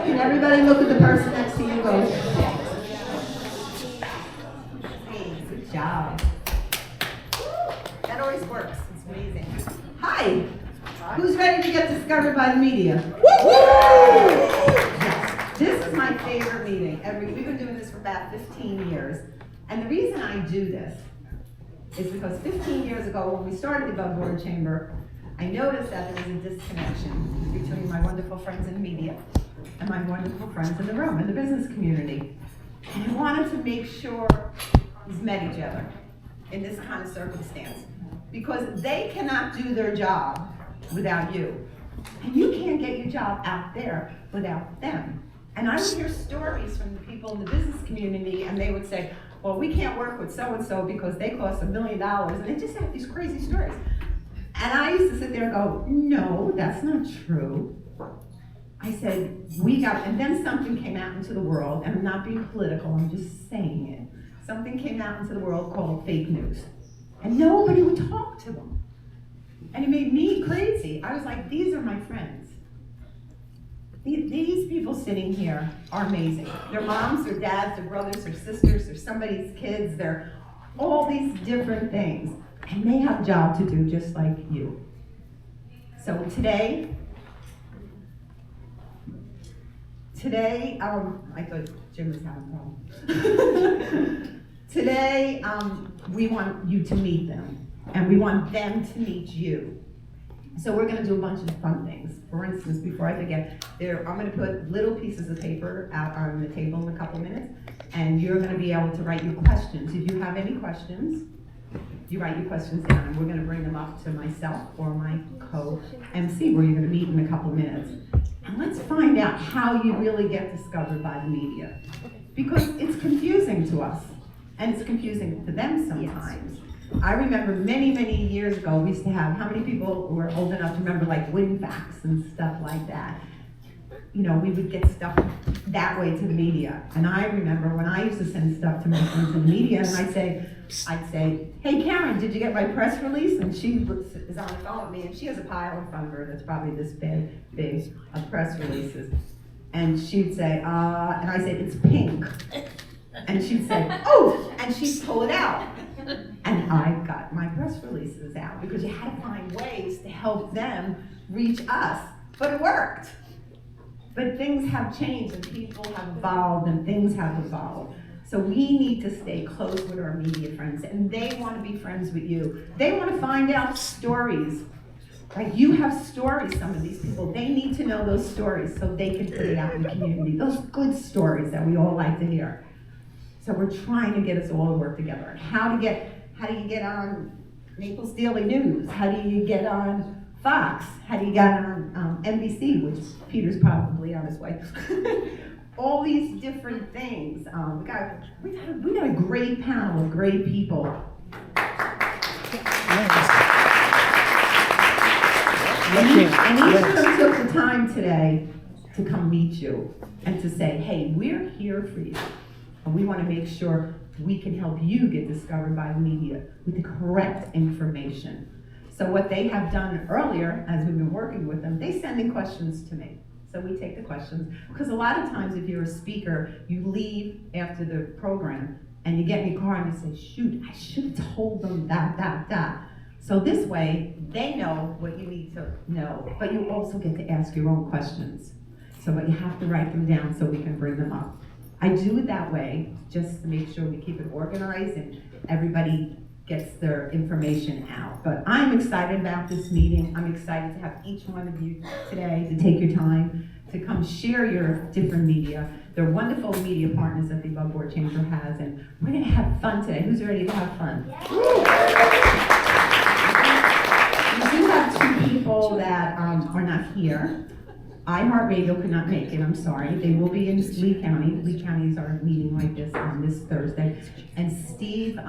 Can everybody look at the person next to you and go, hey, good job. That always works. It's amazing. Hi. Who's ready to get discovered by the media? Yes. This is my favorite meeting. We've been doing this for about 15 years. And the reason I do this is because 15 years ago, when we started the Above Board Chamber, I noticed that there was a disconnection between my wonderful friends in media and my wonderful friends in the room, in the business community. And I wanted to make sure we've met each other in this kind of circumstance, because they cannot do their job without you. And you can't get your job out there without them. And I would hear stories from the people in the business community, and they would say, well, we can't work with so-and-so because they cost $1 million, and they just have these crazy stories. And I used to sit there and go, no, that's not true. I said, and then something came out into the world, and I'm not being political, I'm just saying it. Something came out into the world called fake news. And nobody would talk to them. And it made me crazy. I was like, these are my friends. These people sitting here are amazing. They're moms, they're dads, they're brothers, they're sisters, they're somebody's kids, they're all these different things. And they have a job to do just like you. So today, I thought Jim was having a problem. Today, we want you to meet them, and we want them to meet you. So we're gonna do a bunch of fun things. For instance, before I forget, I'm gonna put little pieces of paper out on the table in a couple minutes, and you're gonna be able to write your questions. If you have any questions, you write your questions down, and we're gonna bring them up to myself or my co-MC, where you're gonna meet in a couple minutes. And let's find out how you really get discovered by the media. Because it's confusing to us, and it's confusing to them sometimes. Yes. I remember many, many years ago, we used to have, how many people were old enough to remember like WinFax and stuff like that? You know, we would get stuff that way to the media. And I remember when I used to send stuff to my friends in the media, and I'd say, hey Karen, did you get my press release? And she is on the phone with me, and she has a pile in front of her that's probably this big of press releases. And she'd say, and I said, it's pink. And she'd say, oh, and she'd pull it out. And I got my press releases out, because you had to find ways to help them reach us, but it worked. But things have changed, and people have evolved, and things have evolved. So we need to stay close with our media friends, and they want to be friends with you. They want to find out stories. Like, you have stories, some of these people. They need to know those stories so they can put it out in the community. Those good stories that we all like to hear. So we're trying to get us all to work together. How do you get on Naples Daily News? How do you get on Fox? How do you get on NBC, which Peter's probably on his way? All these different things. We got a great panel of great people. And each of them took the time today to come meet you and to say, hey, we're here for you. And we want to make sure we can help you get discovered by the media with the correct information. So what they have done earlier, as we've been working with them, they send in questions to me. So we take the questions, because a lot of times if you're a speaker, you leave after the program and you get in your car and you say, shoot, I should have told them that. So this way, they know what you need to know, but you also get to ask your own questions. So but you have to write them down so we can bring them up. I do it that way just to make sure we keep it organized and everybody gets their information out. But I'm excited about this meeting. I'm excited to have each one of you today to take your time to come share your different media. They're wonderful media partners that the Above Board Chamber has, and we're gonna have fun today. Who's ready to have fun? We do have two people that are not here. iHeartRadio could not make it, I'm sorry. They will be in Lee County. Lee County is our meeting like this on this Thursday. And Steve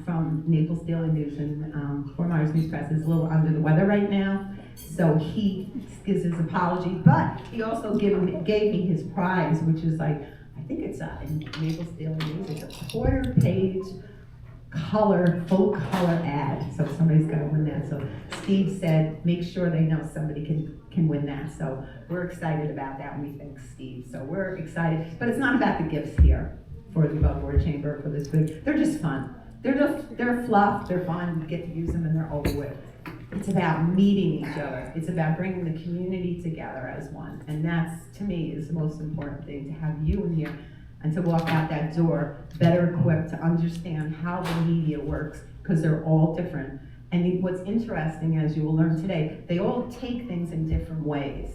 from Naples Daily News and Fort Myers News Press is a little under the weather right now. So he gives his apology, but he also gave me his prize, which is like, I think it's in Naples Daily News, it's a quarter page full color ad, so somebody's gonna win that. So Steve said, make sure they know somebody can win that. So we're excited about that, and we thank Steve. So we're excited, but it's not about the gifts here for the Above Board Chamber for this food. They're just fun. They're fluff, they're fun, you get to use them and they're over with. It's about meeting each other. It's about bringing the community together as one. And that's, to me, is the most important thing, to have you in here and to walk out that door better equipped to understand how the media works, because they're all different. And what's interesting, as you will learn today, they all take things in different ways.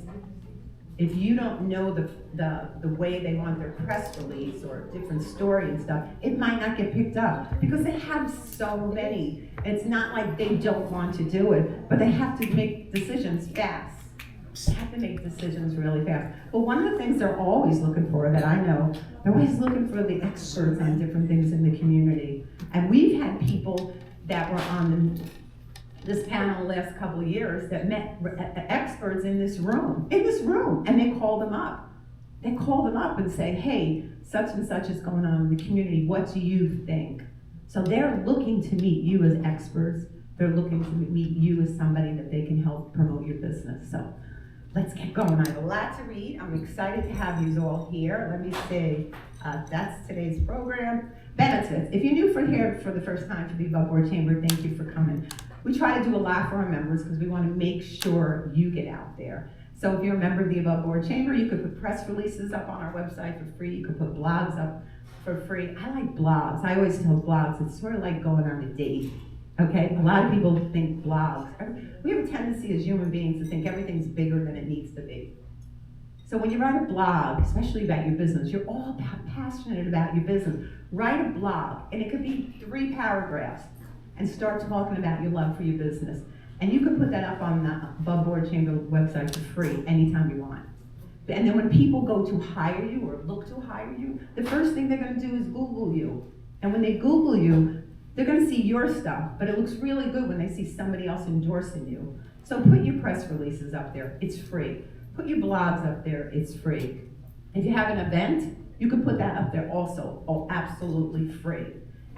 If you don't know the way they want their press release or different story and stuff, it might not get picked up because they have so many. It's not like they don't want to do it, but they have to make decisions fast. They have to make decisions really fast. But one of the things they're always looking for, that I know, they're always looking for the experts on different things in the community. And we've had people that were on this panel the last couple of years that met experts in this room, and they called them up. They called them up and say, hey, such and such is going on in the community, what do you think? So they're looking to meet you as experts. They're looking to meet you as somebody that they can help promote your business. So let's get going. I have a lot to read. I'm excited to have you all here. Let me see, that's today's program. Benefits. If you're new here for the first time to the Above Board Chamber, thank you for coming. We try to do a lot for our members because we want to make sure you get out there. So if you're a member of the Above Board Chamber, you could put press releases up on our website for free. You could put blogs up for free. I like blogs. I always tell blogs, it's sort of like going on a date. Okay, a lot of people think blogs. We have a tendency as human beings to think everything's bigger than it needs to be. So when you write a blog, especially about your business, you're all passionate about your business. Write a blog, and it could be 3 paragraphs, and start talking about your love for your business. And you can put that up on the Above Board Chamber website for free anytime you want. And then when people go to hire you or look to hire you, the first thing they're gonna do is Google you. And when they Google you, they're gonna see your stuff, but it looks really good when they see somebody else endorsing you. So put your press releases up there, it's free. Put your blogs up there, it's free. If you have an event, you can put that up there also, absolutely free.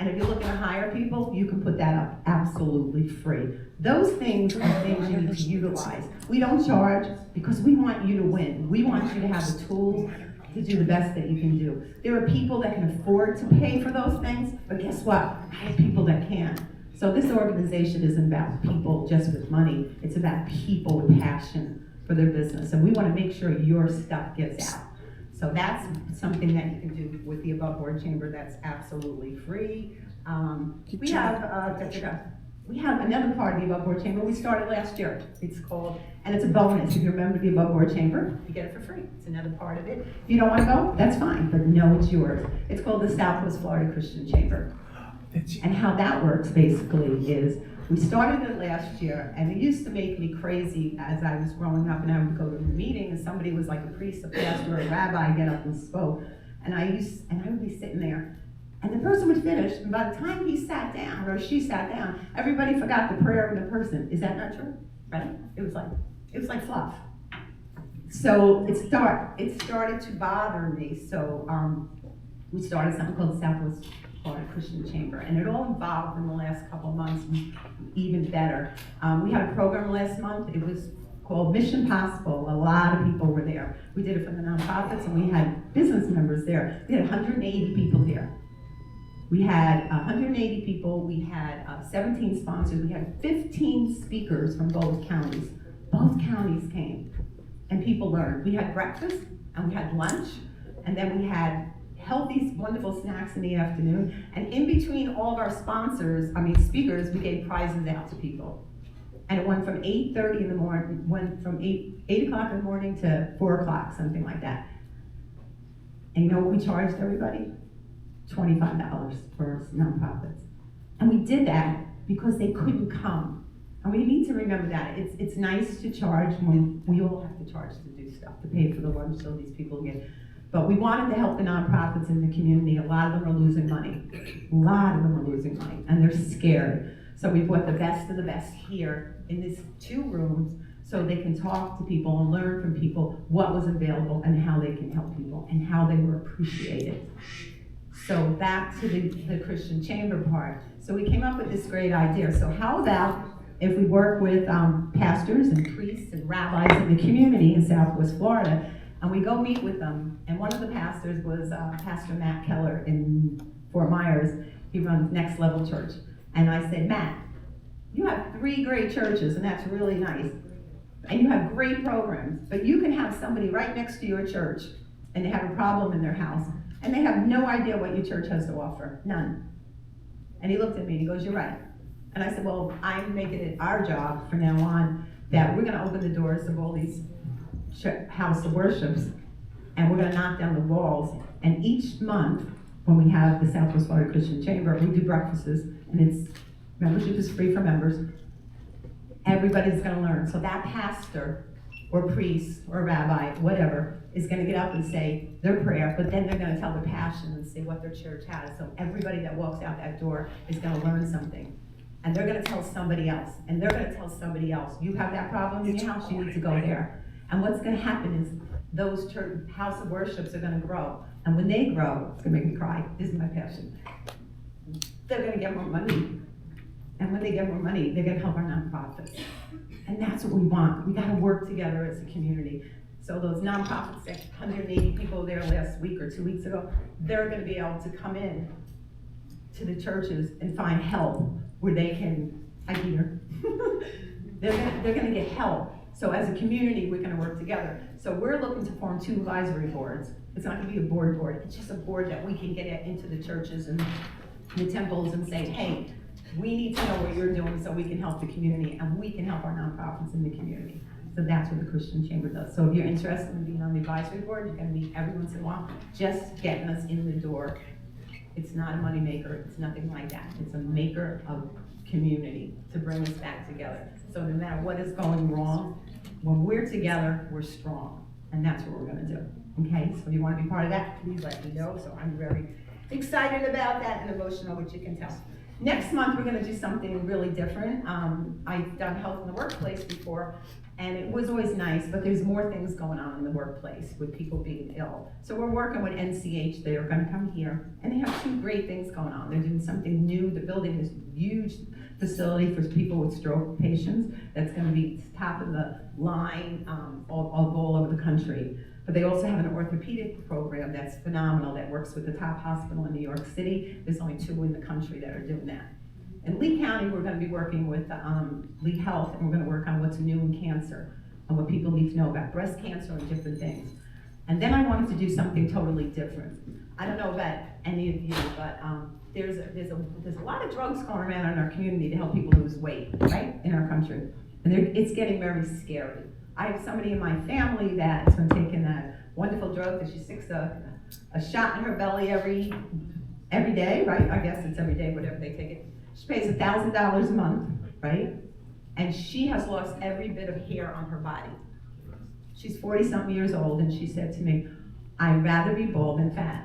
And if you're looking to hire people, you can put that up absolutely free. Those things are things you need to utilize. We don't charge because we want you to win. We want you to have the tools to do the best that you can do. There are people that can afford to pay for those things, but guess what? I have people that can't. So this organization isn't about people just with money. It's about people with passion for their business. And we want to make sure your stuff gets out. So that's something that you can do with the Above Board Chamber that's absolutely free. We have another part of the Above Board Chamber we started last year. It's called, and it's a bonus. If you're a member of the Above Board Chamber, you get it for free. It's another part of it. If you don't want to go, that's fine, but no, it's yours. It's called the Southwest Florida Christian Chamber. And how that works basically is, we started it last year, and it used to make me crazy as I was growing up, and I would go to a meeting, and somebody was like a priest, a pastor, or a rabbi get up and spoke, and I would be sitting there, and the person would finish, and by the time he sat down, or she sat down, everybody forgot the prayer of the person. Is that not true? Right? It was like fluff. So it started to bother me, so we started something called Southwest Florida Christian Chamber, and it all evolved in the last couple of months, even better. We had a program last month. It was called Mission Possible. A lot of people were there. We did it for the nonprofits, and we had business members there. We had 180 people here. We had 180 people. We had 17 sponsors. We had 15 speakers from both counties. Both counties came, and people learned. We had breakfast, and we had lunch, and then we had healthy, wonderful snacks in the afternoon. And in between all of our speakers, we gave prizes out to people. And it went from 8:30 in the morning, went from 8 o'clock in the morning to 4 o'clock, something like that. And you know what we charged everybody? $25 for nonprofits. And we did that because they couldn't come. And we need to remember that. It's nice to charge when we all have to charge to do stuff, to pay for the lunch so these people get. But we wanted to help the nonprofits in the community. A lot of them are losing money. And they're scared. So we brought the best of the best here in these 2 rooms so they can talk to people and learn from people what was available and how they can help people and how they were appreciated. So back to the Christian Chamber part. So we came up with this great idea. So how about if we work with pastors and priests and rabbis in the community in Southwest Florida, and we go meet with them. And one of the pastors was Pastor Matt Keller in Fort Myers. He runs Next Level Church. And I said, Matt, you have 3 great churches, and that's really nice. And you have great programs, but you can have somebody right next to your church, and they have a problem in their house, and they have no idea what your church has to offer, none. And he looked at me and he goes, you're right. And I said, well, I'm making it our job from now on that we're gonna open the doors of all these house of worships, and we're gonna knock down the walls. And each month, when we have the Southwest Florida Christian Chamber, we do breakfasts, and membership is free for members. Everybody's gonna learn. So that pastor or priest or rabbi, whatever, is gonna get up and say their prayer, but then they're gonna tell their passion and say what their church has. So everybody that walks out that door is gonna learn something. And they're gonna tell somebody else, and they're gonna tell somebody else. You have that problem in your house, you need to go there. And what's gonna happen is those house of worships are gonna grow. And when they grow, it's gonna make me cry, this is my passion. They're gonna get more money. And when they get more money, they're gonna help our nonprofits. And that's what we want. We gotta work together as a community. So those nonprofits, that 180 people there last week or 2 weeks ago, they're gonna be able to come in to the churches and find help where they can, they're gonna get help. So as a community, we're gonna work together. So we're looking to form 2 advisory boards. It's not gonna be a board, it's just a board that we can get into the churches and the temples and say, hey, we need to know what you're doing so we can help the community and we can help our nonprofits in the community. So that's what the Christian Chamber does. So if you're interested in being on the advisory board, you're gonna meet every once in a while, just getting us in the door. It's not a money maker, it's nothing like that. It's a maker of community to bring us back together. So no matter what is going wrong, when we're together, we're strong. And that's what we're gonna do, okay? So if you wanna be part of that, please let me know. So I'm very excited about that and emotional, which you can tell. Next month, we're gonna do something really different. I've done health in the workplace before, and it was always nice, but there's more things going on in the workplace with people being ill. So we're working with NCH, they are gonna come here, and they have 2 great things going on. They're doing something new, they're building this huge facility for people with stroke patients that's gonna be top of the line all over the country. But they also have an orthopedic program that's phenomenal that works with the top hospital in New York City. There's only 2 in the country that are doing that. In Lee County, we're gonna be working with Lee Health, and we're gonna work on what's new in cancer and what people need to know about breast cancer and different things. And then I wanted to do something totally different. I don't know about any of you, but there's a lot of drugs going around in our community to help people lose weight, right, in our country. And it's getting very scary. I have somebody in my family that's been taking a wonderful drug that she sticks a shot in her belly every day, right? I guess it's every day, whatever they take it. She pays $1,000 a month, right? And she has lost every bit of hair on her body. She's 40-something years old, and she said to me, I'd rather be bald than fat.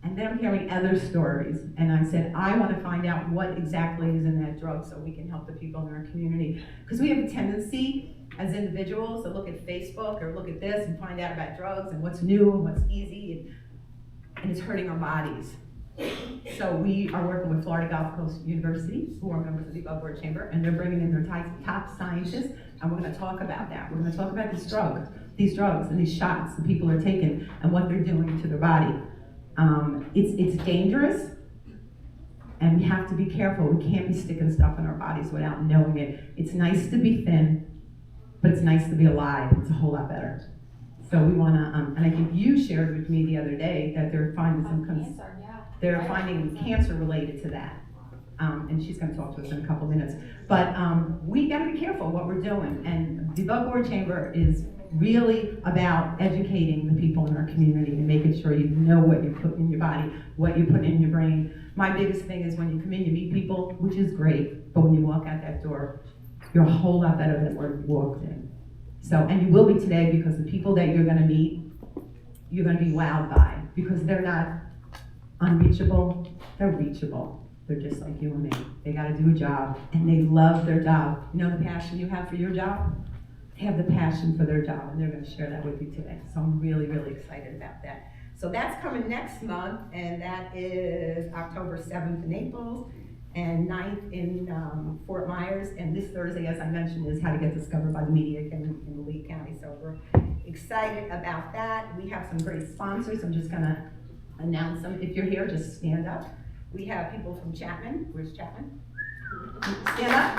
And then I'm hearing other stories, and I said, I want to find out what exactly is in that drug so we can help the people in our community. Because we have a tendency as individuals to look at Facebook or look at this and find out about drugs and what's new and what's easy, and it's hurting our bodies. So we are working with Florida Gulf Coast University, who are members of the Above Board Chamber, and they're bringing in their top scientists, and we're going to talk about that. We're going to talk about these drugs and these shots that people are taking and what they're doing to their body. It's dangerous, and we have to be careful. We can't be sticking stuff in our bodies without knowing it. It's nice to be thin, but it's nice to be alive. It's a whole lot better. So we want to, and I think you shared with me the other day that they're finding they're finding cancer related to that. And she's going to talk to us in a couple minutes. But we got to be careful what we're doing. And the Above Board Chamber is really about educating the people in our community and making sure you know what you put in your body, what you put in your brain. My biggest thing is when you come in, you meet people, which is great, but when you walk out that door, you're a whole lot better than where you walked in. So, and you will be today, because the people that you're gonna meet, you're gonna be wowed by, because they're not unreachable, they're reachable. They're just like you and me. They gotta do a job, and they love their job. You know the passion you have for your job? They have the passion for their job, and they're gonna share that with you today. So I'm really, really excited about that. So that's coming next month, and that is October 7th in Naples, and 9th in Fort Myers, and this Thursday, as I mentioned, is How to Get Discovered by the Media in Lee County. So we're excited about that. We have some great sponsors. I'm just gonna announce them. If you're here, just stand up. We have people from Chapman. Where's Chapman? Stand up.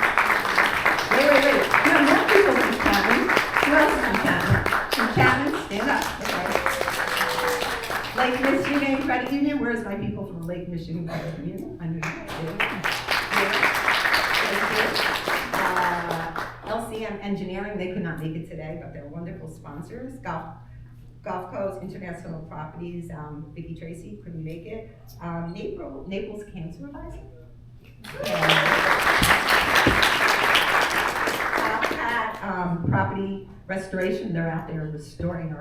Wait. No, not people from Chapman. Who else is from Chapman? From Chapman, stand up. Okay. Lake Michigan Credit Union. Where's my people from Lake Michigan Credit Union? I knew LCM Engineering, they could not make it today, but they're wonderful sponsors. Gulf Coast International Properties, Vicki Tracy couldn't make it. Naples Cancer Advisor. Property Restoration, they're out there restoring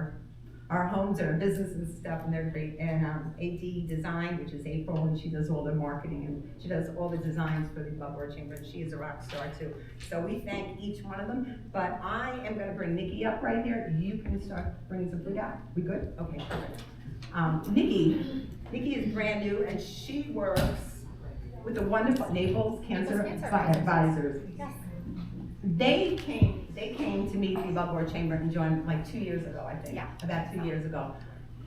our homes and our businesses and stuff, and they're great. And AD Design, which is April, and she does all the marketing, and she does all the designs for the Above Board Chamber, and she is a rock star too. So we thank each one of them, but I am gonna bring Nikki up right here. You can start bringing some food out. We good? Okay, perfect. Nikki is brand new, and she works with the wonderful Naples Cancer Advisors. Yes. They came to meet the Above Board Chamber and joined like 2 years ago, I think. Yeah. About 2 years ago.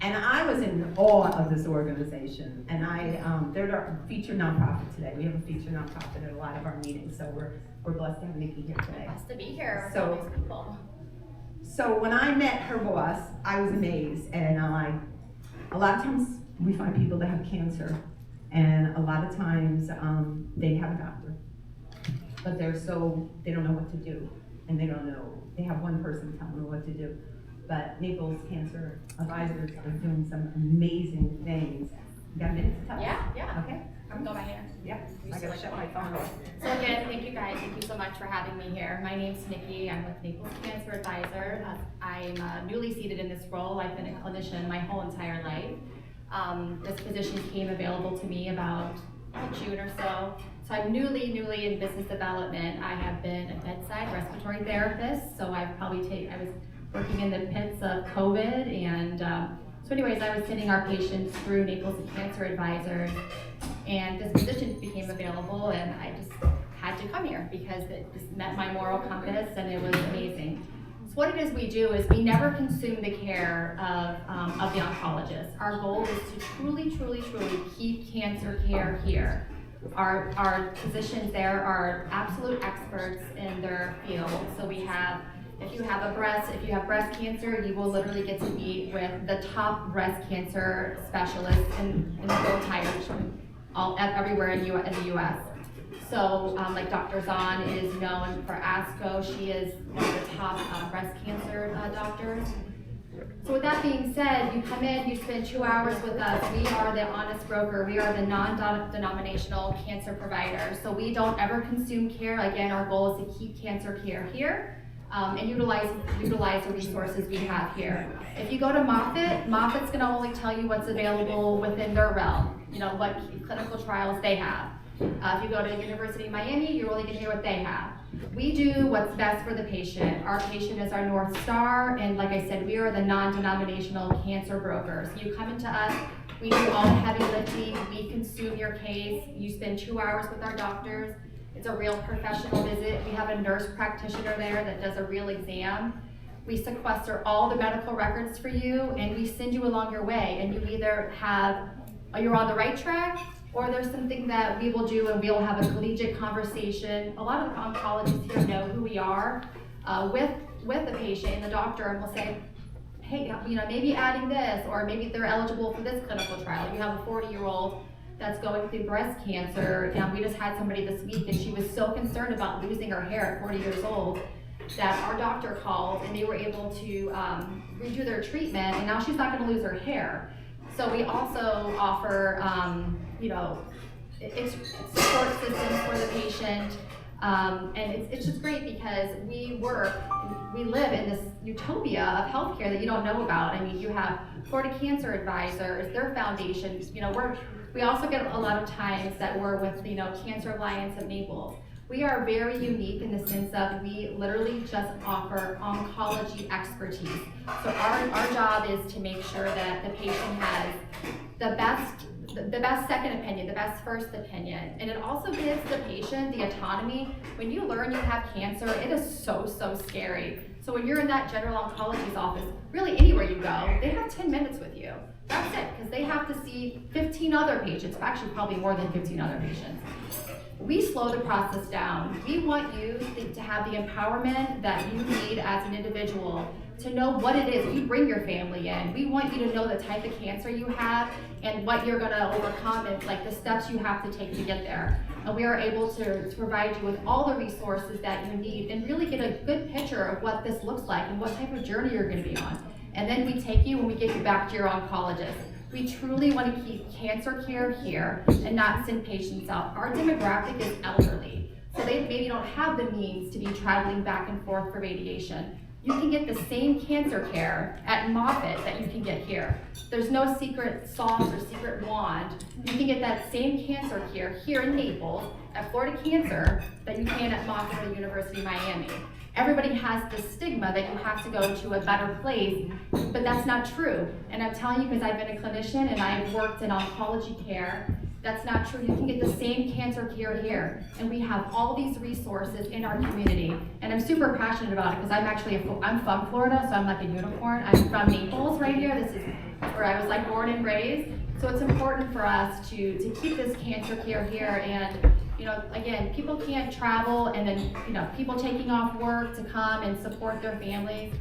And I was in awe of this organization. And they're our featured nonprofit today. We have a featured nonprofit at a lot of our meetings. So we're blessed to have Nikki here today. Blessed to be here with all these people. So when I met her boss, I was amazed. And a lot of times we find people that have cancer. And a lot of times they have a doctor. But they don't know what to do, and they have one person telling them what to do. But Naples Cancer Advisors are doing some amazing things. You got a minute to tell us? Yeah. Okay. I'm going right here. Yeah, I gotta shut my phone off. So again, thank you guys. Thank you so much for having me here. My name's Nikki. I'm with Naples Cancer Advisor. I'm newly seated in this role. I've been a clinician my whole entire life. This position came available to me about June or so. So I'm newly in business development. I have been a bedside respiratory therapist, so I was working in the pits of COVID, and so anyways, I was sending our patients through Naples Cancer Advisors, and this position became available, and I just had to come here because it just met my moral compass, and it was amazing. So what it is we do is we never consume the care of the oncologist. Our goal is to truly keep cancer care here. Our physicians there are absolute experts in their field. So we have, if you have breast cancer, you will literally get to meet with the top breast cancer specialists in the whole entire, everywhere in the US. So like Dr. Zahn is known for ASCO. She is one of the top breast cancer doctors. So with that being said, you come in, you spend 2 hours with us. We are the honest broker. We are the non-denominational cancer provider. So we don't ever consume care. Again, our goal is to keep cancer care here and utilize the resources we have here. If you go to Moffitt's gonna only tell you what's available within their realm, what clinical trials they have. If you go to University of Miami, you're only gonna hear what they have. We do what's best for the patient. Our patient is our North Star, and like I said, we are the non-denominational cancer brokers. You come into us, we do all the heavy lifting, we consume your case, you spend 2 hours with our doctors. It's a real professional visit. We have a nurse practitioner there that does a real exam. We sequester all the medical records for you, and we send you along your way, and you either you're on the right track, or there's something that we will do and we'll have a collegiate conversation. A lot of the oncologists here know who we are with the patient and the doctor, and we'll say, hey, maybe adding this, or maybe they're eligible for this clinical trial. You have a 40-year-old that's going through breast cancer, and we just had somebody this week, and she was so concerned about losing her hair at 40 years old that our doctor called, and they were able to redo their treatment, and now she's not gonna lose her hair. So we also offer, it's support systems for the patient, and it's just great because we live in this utopia of healthcare that you don't know about. I mean, you have Florida Cancer Advisors, their foundations. We also get a lot of times that we're with, Cancer Alliance of Naples. We are very unique in the sense of we literally just offer oncology expertise. So our job is to make sure that the patient has the best second opinion, the best first opinion. And it also gives the patient the autonomy. When you learn you have cancer, it is so scary. So when you're in that general oncologist's office, really anywhere you go, they have 10 minutes with you. That's it, because they have to see 15 other patients, actually probably more than 15 other patients. We slow the process down. We want you to have the empowerment that you need as an individual to know what it is. You bring your family in. We want you to know the type of cancer you have and what you're gonna overcome and like the steps you have to take to get there. And we are able to provide you with all the resources that you need and really get a good picture of what this looks like and what type of journey you're gonna be on. And then we take you and we get you back to your oncologist. We truly want to keep cancer care here and not send patients out. Our demographic is elderly, so they maybe don't have the means to be traveling back and forth for radiation. You can get the same cancer care at Moffitt that you can get here. There's no secret sauce or secret wand. You can get that same cancer care here in Naples at Florida Cancer that you can at Moffitt or the University of Miami. Everybody has the stigma that you have to go to a better place, but that's not true. And I'm telling you because I've been a clinician and I've worked in oncology care, that's not true. You can get the same cancer care here. And we have all these resources in our community. And I'm super passionate about it because I'm from Florida, so I'm like a unicorn. I'm from Naples right here. This is where I was like born and raised. So it's important for us to keep this cancer care here. And again, people can't travel and then, people taking off work to come and support their families.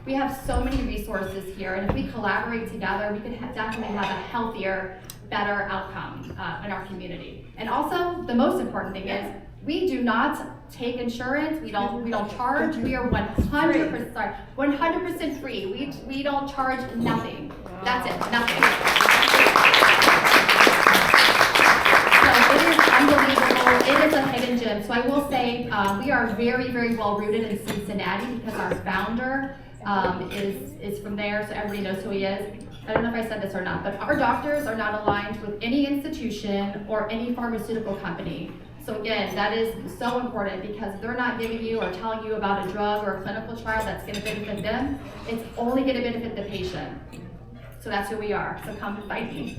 We have so many resources here, and if we collaborate together, we can definitely have a healthier, better outcome in our community. And also, the most important thing is, we do not take insurance, we don't charge, we are 100% free. We don't charge nothing. That's it, nothing. It is unbelievable. It is a hidden gem. So I will say we are very, very well rooted in Cincinnati because our founder is from there, so everybody knows who he is. I don't know if I said this or not, but our doctors are not aligned with any institution or any pharmaceutical company. So again, that is so important because they're not giving you or telling you about a drug or a clinical trial that's going to benefit them. It's only going to benefit the patient. So that's who we are. So come find me.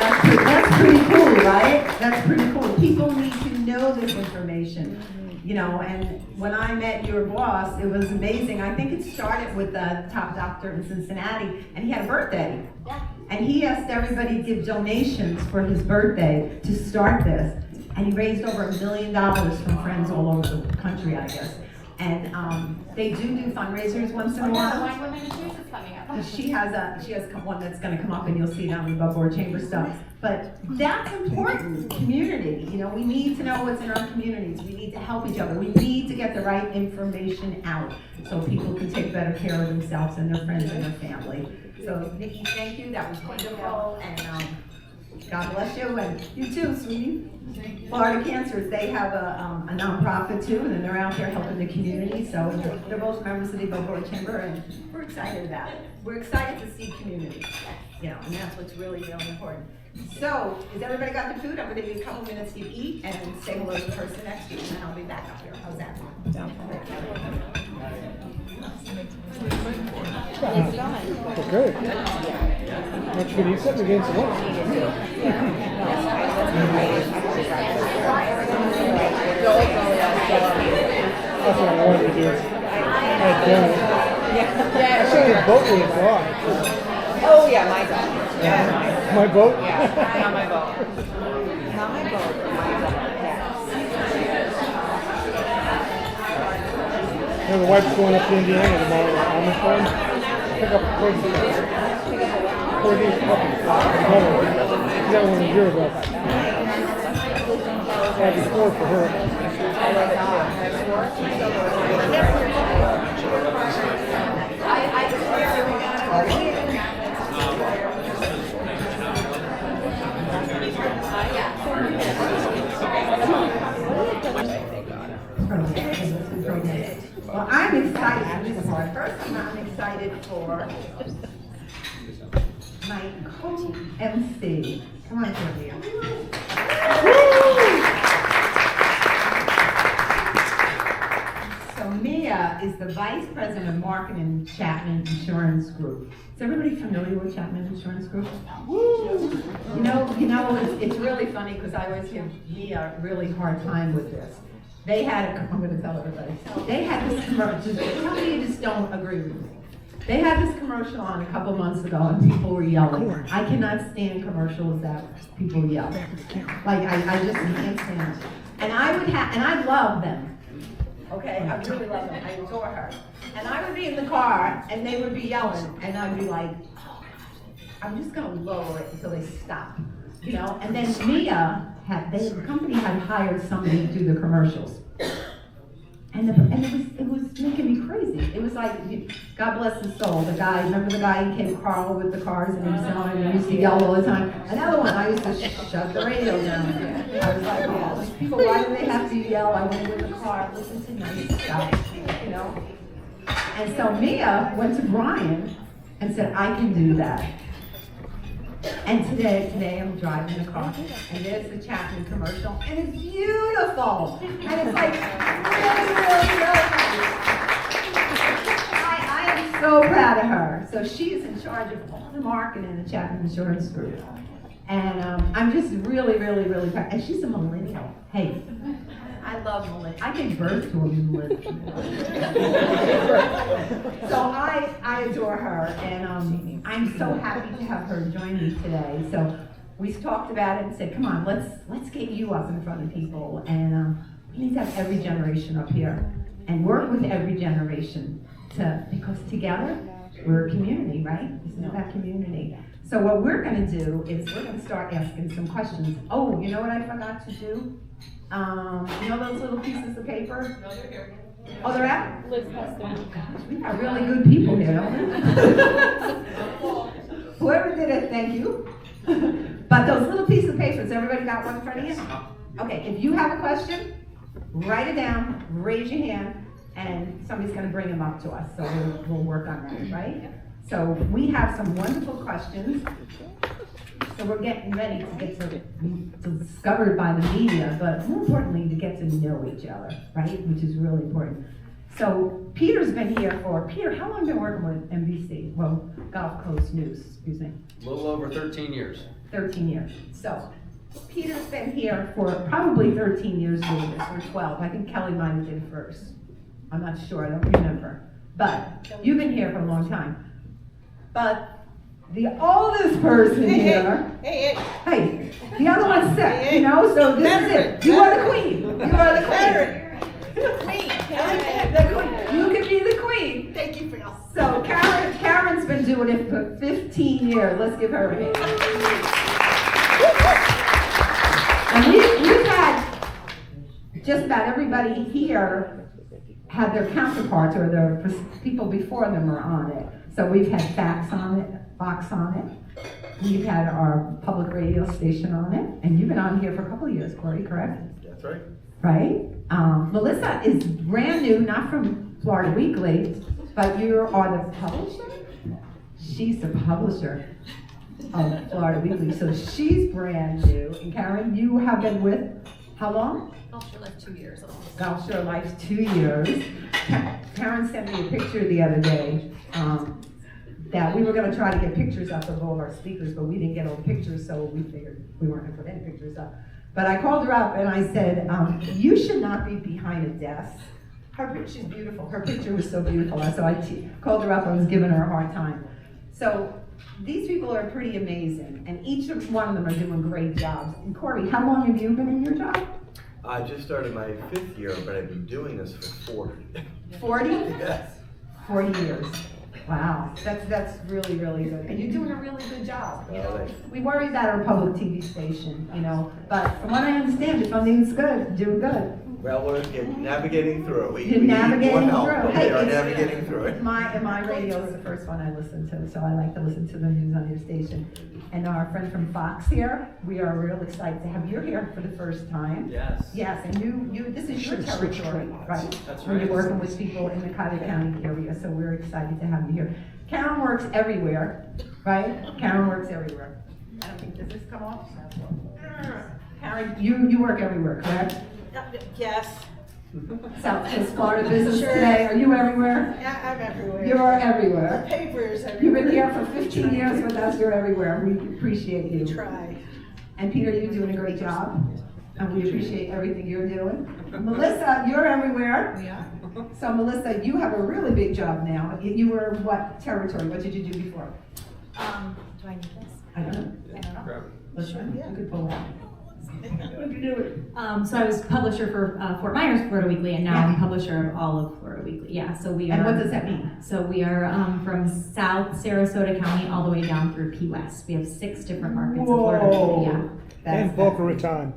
That's pretty cool, right? That's pretty cool. People need to know this information, and when I met your boss, it was amazing. I think it started with the top doctor in Cincinnati, and he had a birthday. Yeah. And he asked everybody to give donations for his birthday to start this. And he raised over $1 million from friends all over the country, I guess. And they do fundraisers once in a while. Wine Women and Choose is coming up. She has one that's going to come up, and you'll see it on the above board chamber stuff. But that's important. Community. We need to know what's in our communities. We need to help each other. We need to get the right information out so people can take better care of themselves and their friends and their family. So Nikki, thank you. That was wonderful, and God bless you, and you too, sweetie. Florida Cancers, they have a nonprofit too, and then they're out there helping the community. So they're both members of the Above Board Chamber, and we're excited about it. We're excited to see community, and that's what's really, really important. So, has everybody got the food? I'm going to give you a couple minutes to eat and say hello to the person next to you, and then I'll be back up here. How's that? Good. Much good. You sitting against the wall. That's what I wanted to do. I had done it. I saw your boat was blocked. Oh yeah, my boat. Yeah, my boat? Yeah, not my boat. Not my boat, but my boat. Yeah. The wife's going up to Indiana tomorrow on the phone. Pick up these puppies. You got one a year ago. I had before for her. Well, I'm excited for this part. First, I'm excited for my co-MC. Come on, Sylvia. So Mia is the Vice President of Marketing at Chapman Insurance Group. Is everybody familiar with Chapman Insurance Group? Woo! You know, it's really funny because I always give Mia a really hard time with this. They had, I'm going to tell everybody, they had this commercial, tell me you just don't agree with me. They had this commercial on a couple months ago and people were yelling. I cannot stand commercials that people yell. Like, I just can't stand it. And I love them. Okay, I really love them. I adore her. And I would be in the car and they would be yelling and I'd be like, oh, I'm just gonna lower it until they stop. You know, and then Mia the company had hired somebody to do the commercials. And it was making me crazy. It was like, God bless his soul, the guy, remember the guy who came Carl with the cars and he was selling and he used to yell all the time? Another one, I used to shut the radio down. I was like, oh, these people, why do they have to yell? I went with the car, listen to nice stuff, you know? And so Mia went to Brian and said, I can do that. And today I'm driving the car, and there's the Chapman commercial, and it's beautiful, and it's like really, really good. I am so proud of her. So she's in charge of all the marketing in the Chapman Insurance Group, and I'm just really, really, really proud. And she's a millennial. Hey, I love millennials. I gave birth to a millennial. So I adore her, and I'm so happy to have her join me today. So we talked about it and said, come on, let's get you up in front of people, and we need to have every generation up here and work with every generation because together we're a community, right? Isn't that community? So what we're going to do is we're going to start asking some questions. Oh, you know what I forgot to do? You know those little pieces of paper? No, they're here. Oh, they're out? Liz has them. Gosh, we got really good people here, don't we? Whoever did it, thank you. But those little pieces of paper, has everybody got one in front of you? Okay, if you have a question, write it down, raise your hand, and somebody's going to bring them up to us. So we'll work on that, right? So we have some wonderful questions. So we're getting ready to get discovered by the media, but more importantly, to get to know each other, right? Which is really important. So Peter's been here Peter, how long have you been working with NBC? Well, Gulf Coast News, excuse me. A little over 13 years. 13 years. So Peter's been here for probably 13 years doing this, or 12. I think Kelly might have been first. I'm not sure, I don't remember. But you've been here for a long time. But the oldest person here, hey, the other one's sick, you know, so this is it. You are the queen. You are the queen. The queen. You can be the queen. Thank you for your. So Karen's been doing it for 15 years. Let's give her a hand. And we've had just about everybody here had their counterparts or their people before them are on it. So we've had Fox on it. We've had our public radio station on it. And you've been on here for a couple of years, Corey, correct? That's right. Right? Melissa is brand new, not from Florida Weekly, but you are the publisher? She's the publisher of Florida Weekly, so she's brand new. And Karen, you have been with, how long? Gulf Shore Life 2 years. Gulf Shore Life 2 years. Karen sent me a picture the other day that we were going to try to get pictures up of all of our speakers, but we didn't get all the pictures, so we figured we weren't going to put any pictures up. But I called her up and I said, you should not be behind a desk. She's beautiful. Her picture was so beautiful. So I called her up. I was giving her a hard time. So these people are pretty amazing, and each one of them are doing great jobs. And Corey, how long have you been in your job? I just started my 5th year, but I've been doing this for 40. 40? Yes. 40 years. Wow, that's really, really good. And you're doing a really good job. You know, we worry about our public TV station, you know, but from what I understand, if something's good, do good. Well, we're navigating through it. You're navigating through it. We are navigating through it. My radio is the first one I listen to, so I like to listen to the news on your station. And our friend from Fox here, we are real excited to have you here for the first time. Yes. Yes, and you this is your territory, right? That's Where right. you're working with people in the Cuyahoga County area, so we're excited to have you here. Karen works everywhere, right? Karen works everywhere. think, does this come off? Karen, you work everywhere, correct? Yes. Southwest Florida business Sure. today, are you everywhere? Yeah, I'm everywhere. You're everywhere. Papers everywhere. You've been here for 15 years with us, you're everywhere, we appreciate you. Try. And Peter, you're doing a great job, and we appreciate everything you're doing. Melissa, you're everywhere. Yeah. So Melissa, you have a really big job now. You were what territory? What did you do before? Do I need this? I don't know. I don't know. Listen, you could pull that. What did you do? So I was publisher for Fort Myers Florida Weekly, and now Yeah. I'm publisher of all of Florida Weekly. Yeah, so we are. And what does that mean? So we are from South Sarasota County all the way down through Key West. We have 6 different markets of Florida Weekly. Yeah. And Boca Raton.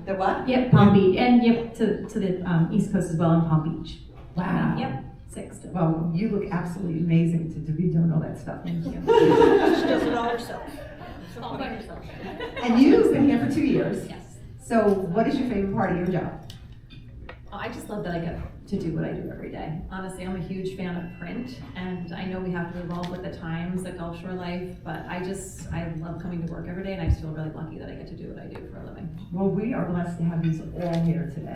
The what? Yep, Palm Beach, and yep to the East Coast as well in Palm Beach. Wow. Yep, 6. Well, you look absolutely amazing to be doing all that stuff. Thank you. She does it all herself. All by yourself. And you've been here for 2 years. Yes. So what is your favorite part of your job? Oh, I just love that I get to do what I do every day. Honestly, I'm a huge fan of print, and I know we have to evolve with the times, the Gulf Shore life, but I love coming to work every day, and I just feel really lucky that I get to do what I do for a living. Well, we are blessed to have these all here today.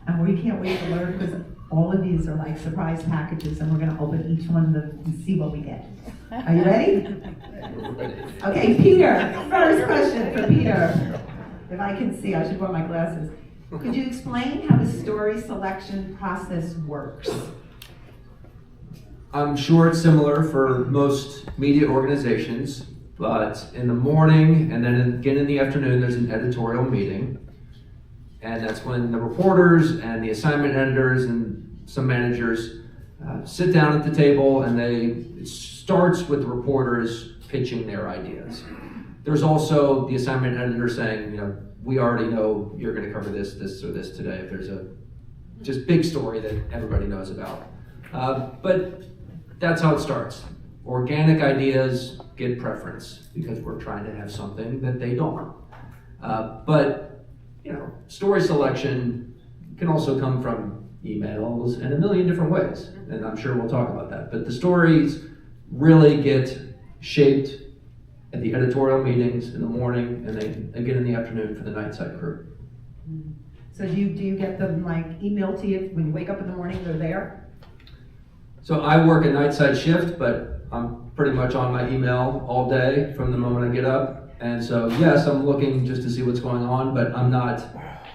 And we can't wait to learn because all of these are like surprise packages and we're gonna open each one and see what we get. Are you ready? Okay, Peter, first question for Peter. If I can see, I should wear my glasses. Could you explain how the story selection process works? I'm sure it's similar for most media organizations, but in the morning and then again in the afternoon, there's an editorial meeting. And that's when the reporters and the assignment editors and some managers sit down at the table, and it starts with the reporters pitching their ideas. There's also the assignment editor saying, we already know you're going to cover this, or this today, if there's a just big story that everybody knows about. But that's how it starts. Organic ideas get preference because we're trying to have something that they don't. But story selection can also come from emails and a million different ways, and I'm sure we'll talk about that. But the stories really get shaped at the editorial meetings in the morning, and then again in the afternoon for the night side crew. So do you get them like emailed to you when you wake up in the morning, they're there? So I work a night side shift, but I'm pretty much on my email all day from the moment I get up. And so yes, I'm looking just to see what's going on, but I'm not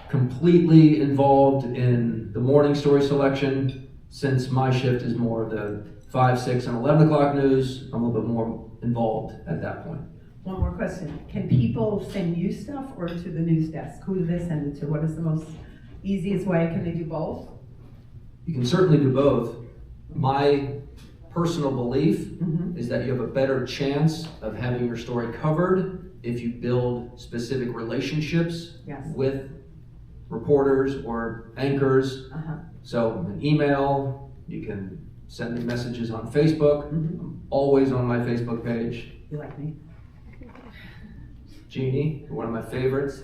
completely involved in the morning story selection since my shift is more of the 5, 6, and 11 o'clock news. I'm a little bit more involved at that point. One more question. Can people send you stuff or to the news desk? Who do they send it to? What is the most easiest way? Can they do both? You can certainly do both. My personal belief is that you have a better chance of having your story covered if you build specific relationships with reporters or anchors. So an email, you can send me messages on Facebook. I'm always on my Facebook page. You like me? Jeannie, one of my favorites.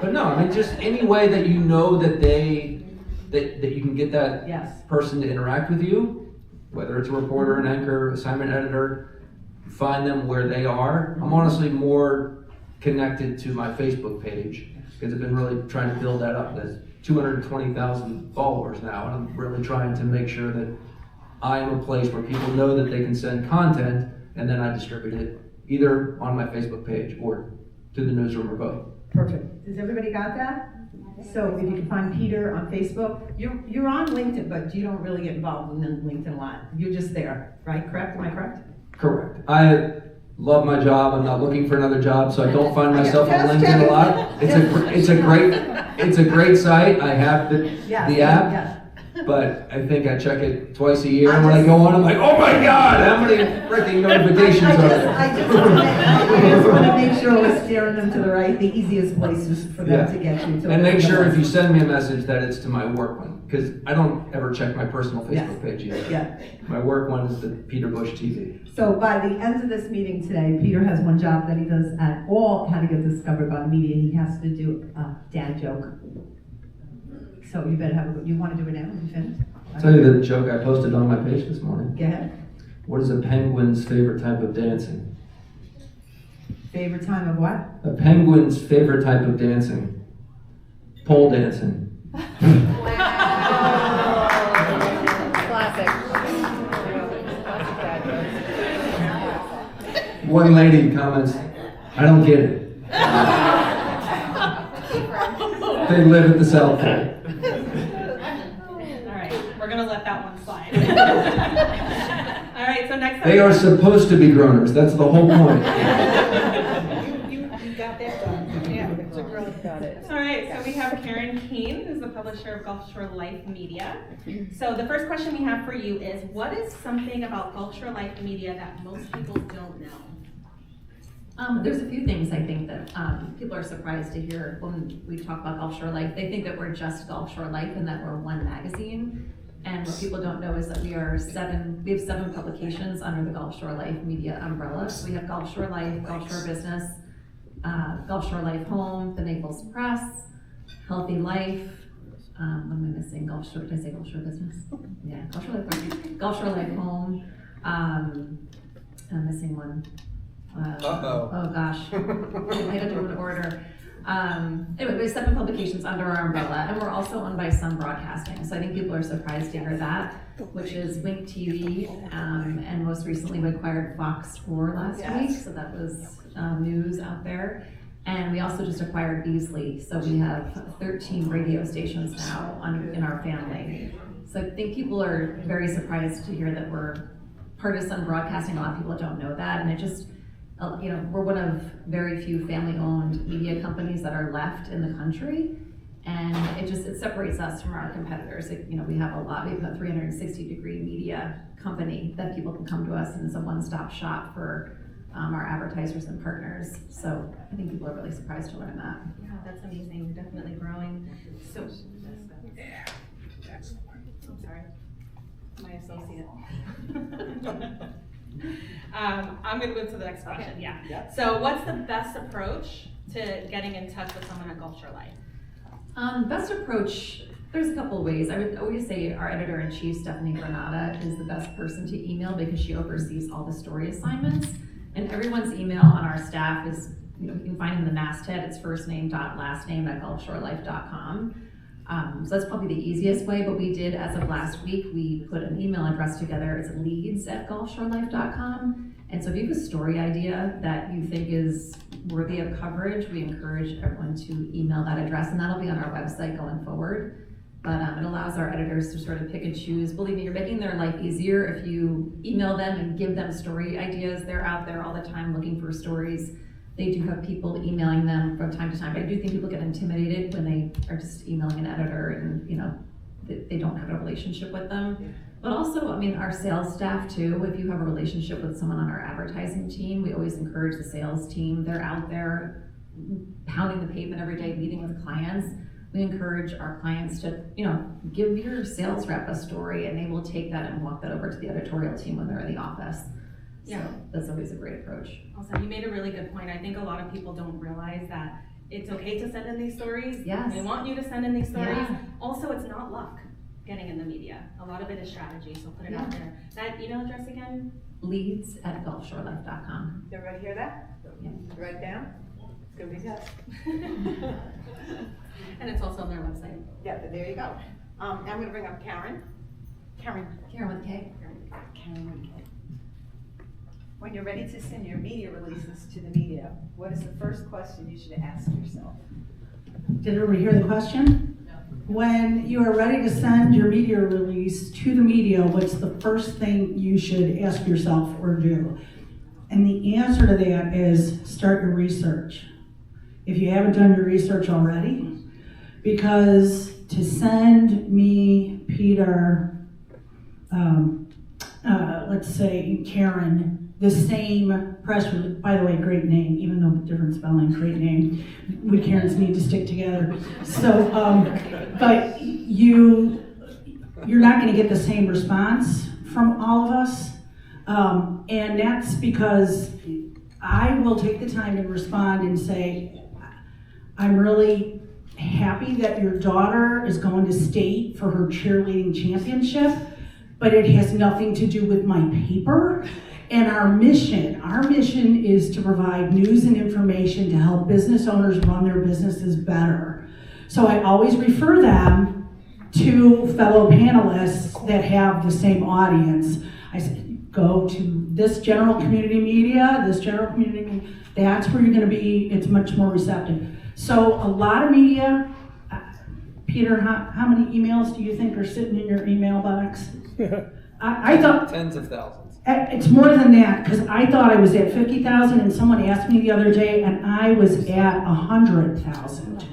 But no, I mean, just any way that you know that that you can get that person to interact with you, whether it's a reporter, an anchor, assignment editor, find them where they are. I'm honestly more connected to my Facebook page because I've been really trying to build that up. There's 220,000 followers now, and I'm really trying to make sure that I am a place where people know that they can send content, and then I distribute it either on my Facebook page or to the newsroom or both. Perfect. Does everybody got that? So if you can find Peter on Facebook, you're on LinkedIn, but you don't really get involved in LinkedIn a lot. You're just there, right? Correct? Am I correct? Correct. I love my job. I'm not looking for another job, so I don't find myself on LinkedIn a lot. It's a great site. I have the app. But I think I check it twice a year. When I go on, I'm like, oh my God, how many freaking notifications are there? I just want to make sure we're steering them to the easiest places for them to get you. And make sure if you send me a message that it's to my work one, because I don't ever check my personal Facebook page either. My work one is the Peter Bush TV. So by the end of this meeting today, Peter has one job that he does at all how to get discovered by the media. He has to do a dad joke. So you better you want to do it now? You finished? I'll tell you the joke I posted on my page this morning. Go ahead. What is a penguin's favorite type of dancing? Favorite time of what? A penguin's favorite type of dancing. Pole dancing. Classic. Classic dad jokes. One lady comments, I don't get it. They live at the South Pole. All right, we're gonna let that one slide. All right, so next up. They are supposed to be grown-ups, that's the whole point. You got that done. Yeah, it's a girl that got it. All right, so we have Karen Kane, who's the publisher of Gulf Shore Life Media. So the first question we have for you is, what is something about Gulf Shore Life Media that most people don't know? There's a few things I think that people are surprised to hear when we talk about Gulf Shore Life. They think that we're just Gulf Shore Life and that we're one magazine. And what people don't know is that we have 7 publications under the Gulf Shore Life Media umbrella. So we have Gulf Shore Life, Gulf Shore Business, Gulf Shore Life Home, the Naples Press, Healthy Life. What am I missing? Did I say Gulf Shore Business? Yeah, Gulf Shore Life, Gulf Shore Life Home. I'm missing one. Oh gosh, I had to do an order. Anyway, we have 7 publications under our umbrella, and we're also owned by Sun Broadcasting. So I think people are surprised to hear that, which is Wink TV, and most recently we acquired Fox 4 last week, so that was news out there. And we also just acquired Beasley, so we have 13 radio stations now in our family. So I think people are very surprised to hear that we're part of Sun Broadcasting. A lot of people don't know that, and it just, we're one of very few family-owned media companies that are left in the country, and it separates us from our competitors. We have a 360-degree media company that people can come to us, and it's a one-stop shop for our advertisers and partners. So I think people are really surprised to learn that. Yeah, that's amazing. You're definitely growing. So, I'm sorry, my associate. I'm going to move to the next question. Okay. Yeah. So, what's the best approach to getting in touch with someone at Gulf Shore Life? Best approach, there's a couple of ways. I would always say our editor-in-chief, Stephanie Granada, is the best person to email because she oversees all the story assignments. And everyone's email on our staff is, you can find in the masthead, it's firstname.lastname@gulfshorelife.com. So that's probably the easiest way, but we did, as of last week, we put an email address together. It's leads@gulfshorelife.com. And so if you have a story idea that you think is worthy of coverage, we encourage everyone to email that address, and that'll be on our website going forward. But it allows our editors to sort of pick and choose. Believe me, you're making their life easier if you email them and give them story ideas. They're out there all the time looking for stories. They do have people emailing them from time to time. I do think people get intimidated when they are just emailing an editor and they don't have a relationship with them. But also, our sales staff too, if you have a relationship with someone on our advertising team, we always encourage the sales team. They're out there pounding the pavement every day, meeting with clients. We encourage our clients to, give your sales rep a story, and they will take that and walk that over to the editorial team when they're in the office. Yeah. So that's always a great approach. Awesome. You made a really good point. I think a lot of people don't realize that it's okay to send in these stories. Yes. They want you to send in these stories. Yeah. Also, it's not luck getting in the media. A lot of it is strategy, so put it out there. That email address again? leads@gulfshorelife.com. Everybody hear that? Yeah. Write down? It's gonna be tough. And it's also on their website. Yeah, but there you go. I'm gonna bring up Karen. Karen Karen with K. with K. When you're ready to send your media releases to the media, what is the first question you should ask yourself? Did everybody hear the question? No. When you are ready to send your media release to the media, what's the first thing you should ask yourself or do? And the answer to that is start your research. If you haven't done your research already, because to send me, Peter, let's say Karen, the same press release, by the way, great name, even though different spelling, great name. We Karens need to stick together. So, but you're not gonna get the same response from all of us. And that's because I will take the time to respond and say, I'm really happy that your daughter is going to state for her cheerleading championship, but it has nothing to do with my paper. And our mission is to provide news and information to help business owners run their businesses better. So I always refer them to fellow panelists that have the same audience. I say, go to this general community media, that's where you're gonna be, it's much more receptive. So a lot of media, Peter, how many emails do you think are sitting in your email box? I thought, Tens of thousands. it's more than that, because I thought I was at 50,000 and someone asked me the other day and I was at 100,000.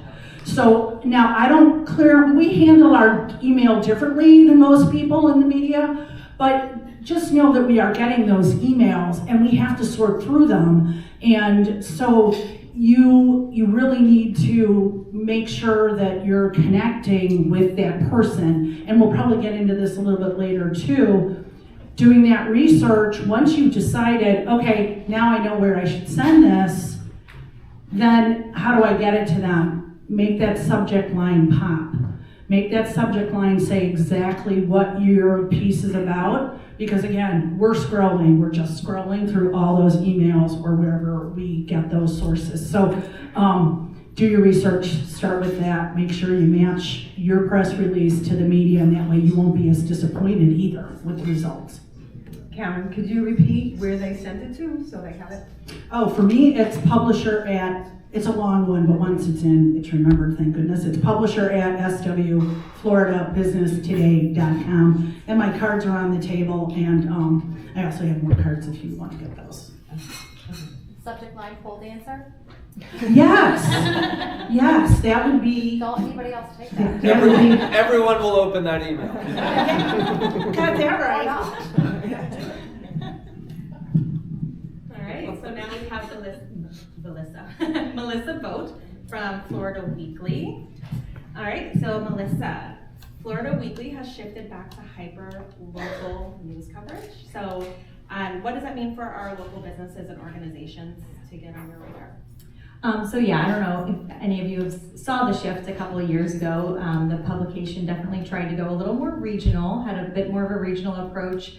So now we handle our email differently than most people in the media, but just know that we are getting those emails and we have to sort through them. And so you really need to make sure that you're connecting with that person. And we'll probably get into this a little bit later too. Doing that research, once you've decided, okay, now I know where I should send this, then how do I get it to them? Make that subject line pop. Make that subject line say exactly what your piece is about. Because again, we're just scrolling through all those emails or wherever we get those sources. So do your research, start with that. Make sure you match your press release to the media, and that way you won't be as disappointed either with the results. Karen, could you repeat where they sent it to, so they have it? Oh, for me, it's publisher at, it's a long one, but once it's in, it's remembered, thank goodness. It's publisher at swfloridabusinesstoday.com. And my cards are on the table, and I also have more cards if you want to get those. Subject line, pole dancer. Yes, yes, that would be. Don't anybody else take that. That would be. Everyone will open that email. Got that right. All right, so now we have Melissa Boat from Florida Weekly. All right, so Melissa, Florida Weekly has shifted back to hyper-local news coverage. So what does that mean for our local businesses and organizations to get on your radar? So yeah, I don't know if any of you saw the shift a couple of years ago. The publication definitely tried to go a little more regional, had a bit more of a regional approach,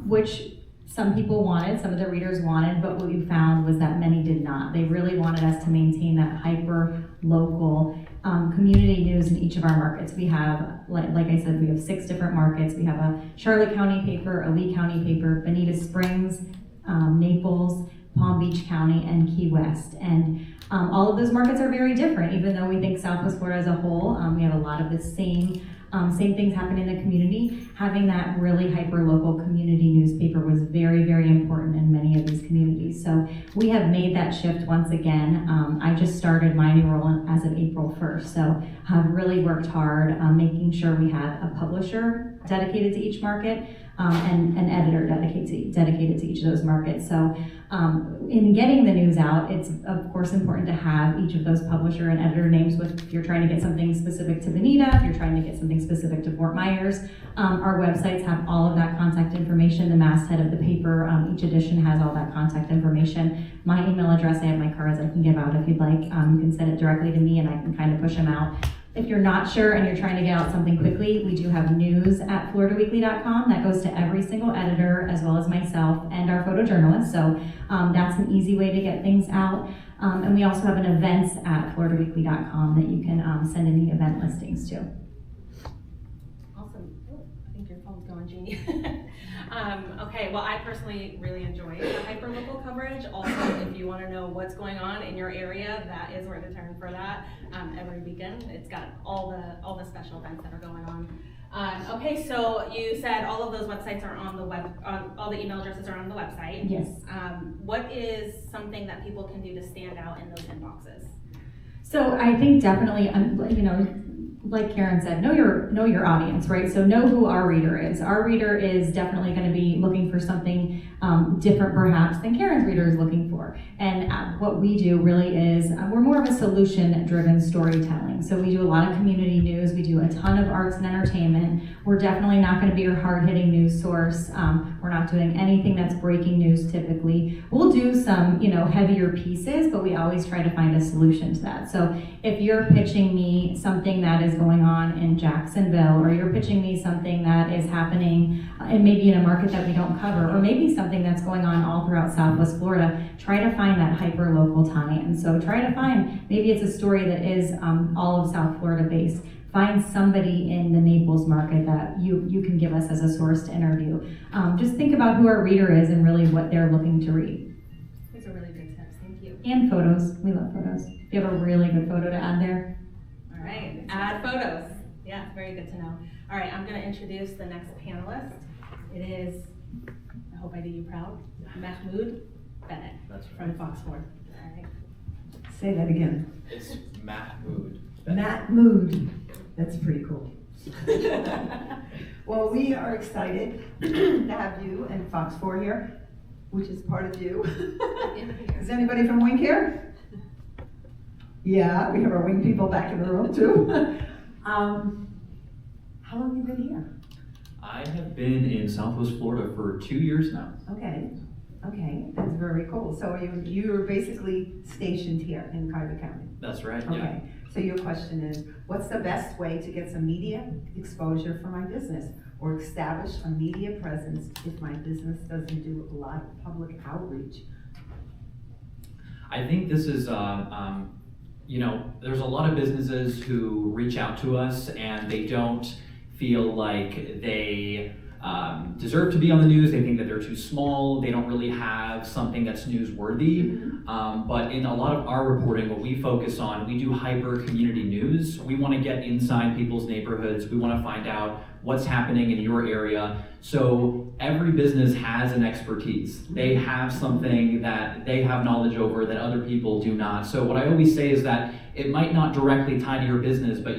which some people wanted, some of the readers wanted, but what we found was that many did not. They really wanted us to maintain that hyper-local community news in each of our markets. We have, like I said, we have 6 different markets. We have a Charlotte County paper, a Lee County paper, Bonita Springs, Naples, Palm Beach County, and Key West. And all of those markets are very different, even though we think Southwest Florida as a whole, we have a lot of the same things happen in the community. Having that really hyper-local community newspaper was very, very important in many of these communities. So we have made that shift once again. I just started my new role as of April 1st. So have really worked hard making sure we have a publisher dedicated to each market, and an editor dedicated to each of those markets. So in getting the news out, it's of course important to have each of those publisher and editor names if you're trying to get something specific to Bonita, if you're trying to get something specific to Fort Myers. Our websites have all of that contact information. The masthead of the paper, each edition has all that contact information. My email address, I have my cards I can give out if you'd like. You can send it directly to me and I can kind of push them out. If you're not sure and you're trying to get out something quickly, we do have news@floridaweekly.com that goes to every single editor as well as myself and our photojournalist. So that's an easy way to get things out. And we also have an events@floridaweekly.com that you can send any event listings to. Awesome. Oh, I think your phone's going, Jeannie. Okay, well, I personally really enjoy the hyperlocal coverage. Also, if you want to know what's going on in your area, that is where to turn for that. Every weekend, it's got all the special events that are going on. Okay, so you said all of those websites are on the web. All the email addresses are on the website. Yes. What is something that people can do to stand out in those inboxes? So I think definitely, like Karen said, know your audience, right? So know who our reader is. Our reader is definitely going to be looking for something different perhaps than Karen's reader is looking for. And what we do really is, we're more of a solution-driven storytelling. So we do a lot of community news. We do a ton of arts and entertainment. We're definitely not going to be your hard-hitting news source. We're not doing anything that's breaking news typically. We'll do some, heavier pieces, but we always try to find a solution to that. So if you're pitching me something that is is going on in Jacksonville, or you're pitching me something that is happening and maybe in a market that we don't cover, or maybe something that's going on all throughout Southwest Florida, try to find that hyper-local tie-in. So try to find, maybe it's a story that is all of South Florida based. Find somebody in the Naples market that you can give us as a source to interview. Just think about who our reader is and really what they're looking to read. These are really good tips, thank you. And photos, we love photos. If you have a really good photo to add there. All right, add photos. Yeah, very good to know. All right, I'm gonna introduce the next panelist. It is, I hope I do you proud, Mahmoud Bennett from Fox 4. All right. Say that again. It's Mahmoud. Matt Mood. That's pretty cool. Well, we are excited to have you and Fox 4 here, which is part of you. Is anybody from Wink here? Yeah, we have our Wink people back in the room too. How long have you been here? I have been in Southwest Florida for 2 years now. Okay, that's very cool. So you're basically stationed here in Cuyahoga County? That's right, yeah. Okay, so your question is, what's the best way to get some media exposure for my business or establish a media presence if my business doesn't do a lot of public outreach? I think this is, there's a lot of businesses who reach out to us and they don't feel like they deserve to be on the news. They think that they're too small. They don't really have something that's newsworthy. But in a lot of our reporting, what we focus on, we do hyper community news. We want to get inside people's neighborhoods. We want to find out what's happening in your area. So every business has an expertise. They have something that they have knowledge over that other people do not. So what I always say is that it might not directly tie to your business, but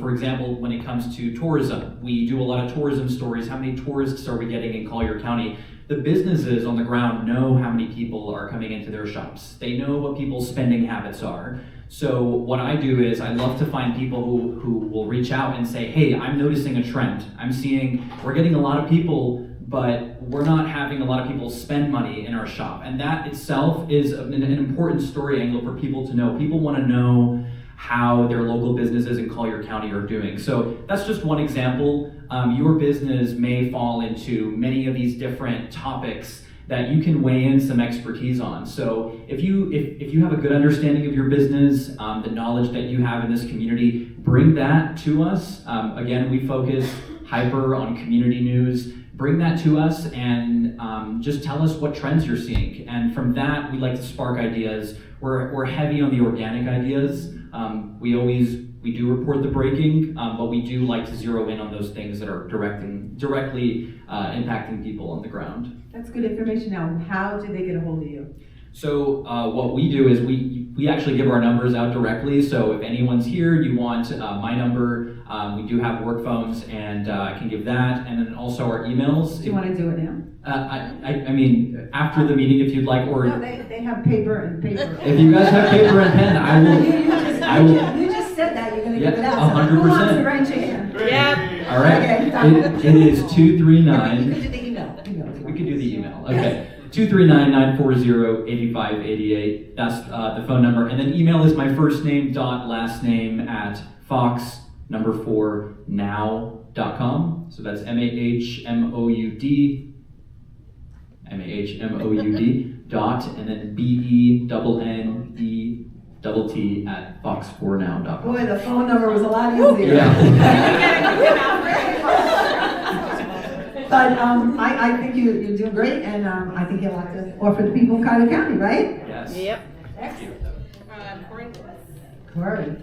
for example, when it comes to tourism, we do a lot of tourism stories. How many tourists are we getting in Collier County? The businesses on the ground know how many people are coming into their shops. They know what people's spending habits are. So what I do is I love to find people who will reach out and say, hey, I'm noticing a trend. I'm seeing we're getting a lot of people, but we're not having a lot of people spend money in our shop. And that itself is an important story angle for people to know. People want to know how their local businesses in Collier County are doing. So that's just one example. Your business may fall into many of these different topics that you can weigh in some expertise on. So if you have a good understanding of your business, the knowledge that you have in this community, bring that to us. Again, we focus hyper on community news. Bring that to us and just tell us what trends you're seeing. And from that, we like to spark ideas. We're heavy on the organic ideas. We do report the breaking, but we do like to zero in on those things that are directly impacting people on the ground. That's good information. Now, how do they get a hold of you? So what we do is we actually give our numbers out directly. So if anyone's here, you want my number, we do have work phones, and I can give that, and then also our emails. Do you want to do it now? I mean, after the meeting, if you'd like, or no, they have paper and paper. If you guys have paper and pen, I will. You just said that you're going to Yeah, give it out. 100%. Who wants to write your hand? Yep. All right. Okay. It is 239. You could do the email. We could do the email. Okay. 239-940-8588. That's the phone number. And then email is my first name dot last name at fox4now.com. So that's MAHMOUD dot and then BENNETT at fox4now.com. Boy, the phone number was a lot easier. But I think you're doing great, and I think you have a lot to offer the people of Cuyahoga County, right? Yes. Yep. Excellent. Corey. Corey.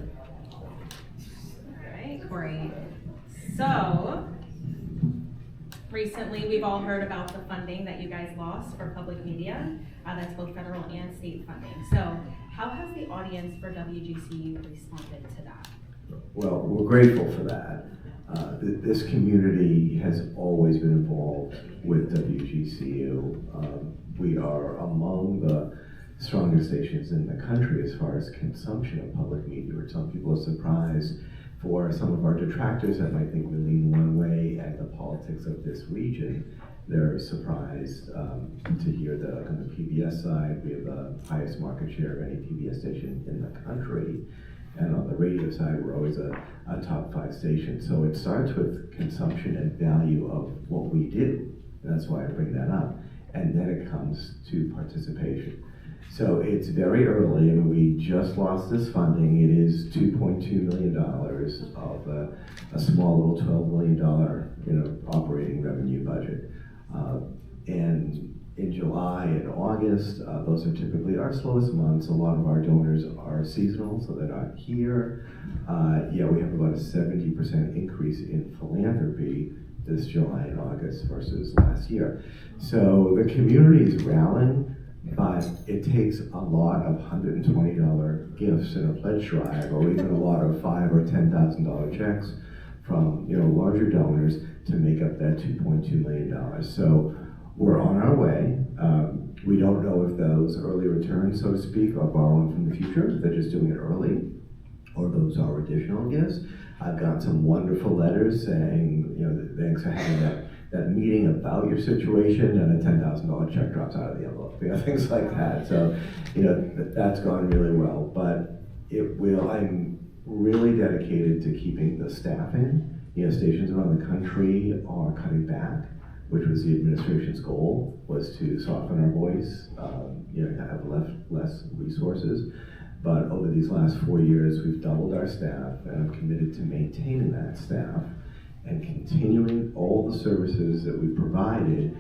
All right, Corey. So, recently we've all heard about the funding that you guys lost for public media. That's both federal and state funding. So, how has the audience for WGCU responded to that? Well, we're grateful for that. This community has always been involved with WGCU. We are among the strongest stations in the country as far as consumption of public media, which some people are surprised. For some of our detractors that might think we lean one way at the politics of this region, they're surprised to hear that on the PBS side, we have the highest market share of any PBS station in the country. And on the radio side, we're always a top 5 station. So it starts with consumption and value of what we do. And that's why I bring that up. And then it comes to participation. So it's very early, and we just lost this funding. It is $2.2 million of a small little $12 million, operating revenue budget. And in July and August, those are typically our slowest months. A lot of our donors are seasonal, so they're not here. We have about a 70% increase in philanthropy this July and August versus last year. So the community is rallying, but it takes a lot of $120 gifts in a pledge drive, or even a lot of $5,000 or $10,000 checks from larger donors to make up that $2.2 million. So we're on our way. We don't know if those early returns, so to speak, are borrowing from the future. They're just doing it early, or those are additional gifts. I've got some wonderful letters saying, thanks for having that meeting about your situation, and a $10,000 check drops out of the envelope, things like that. So, that's gone really well, but I'm really dedicated to keeping the staff in. Stations around the country are cutting back, which was the administration's goal, was to soften our voice, to have less resources. But over these last 4 years, we've doubled our staff, and I'm committed to maintaining that staff and continuing all the services that we provided.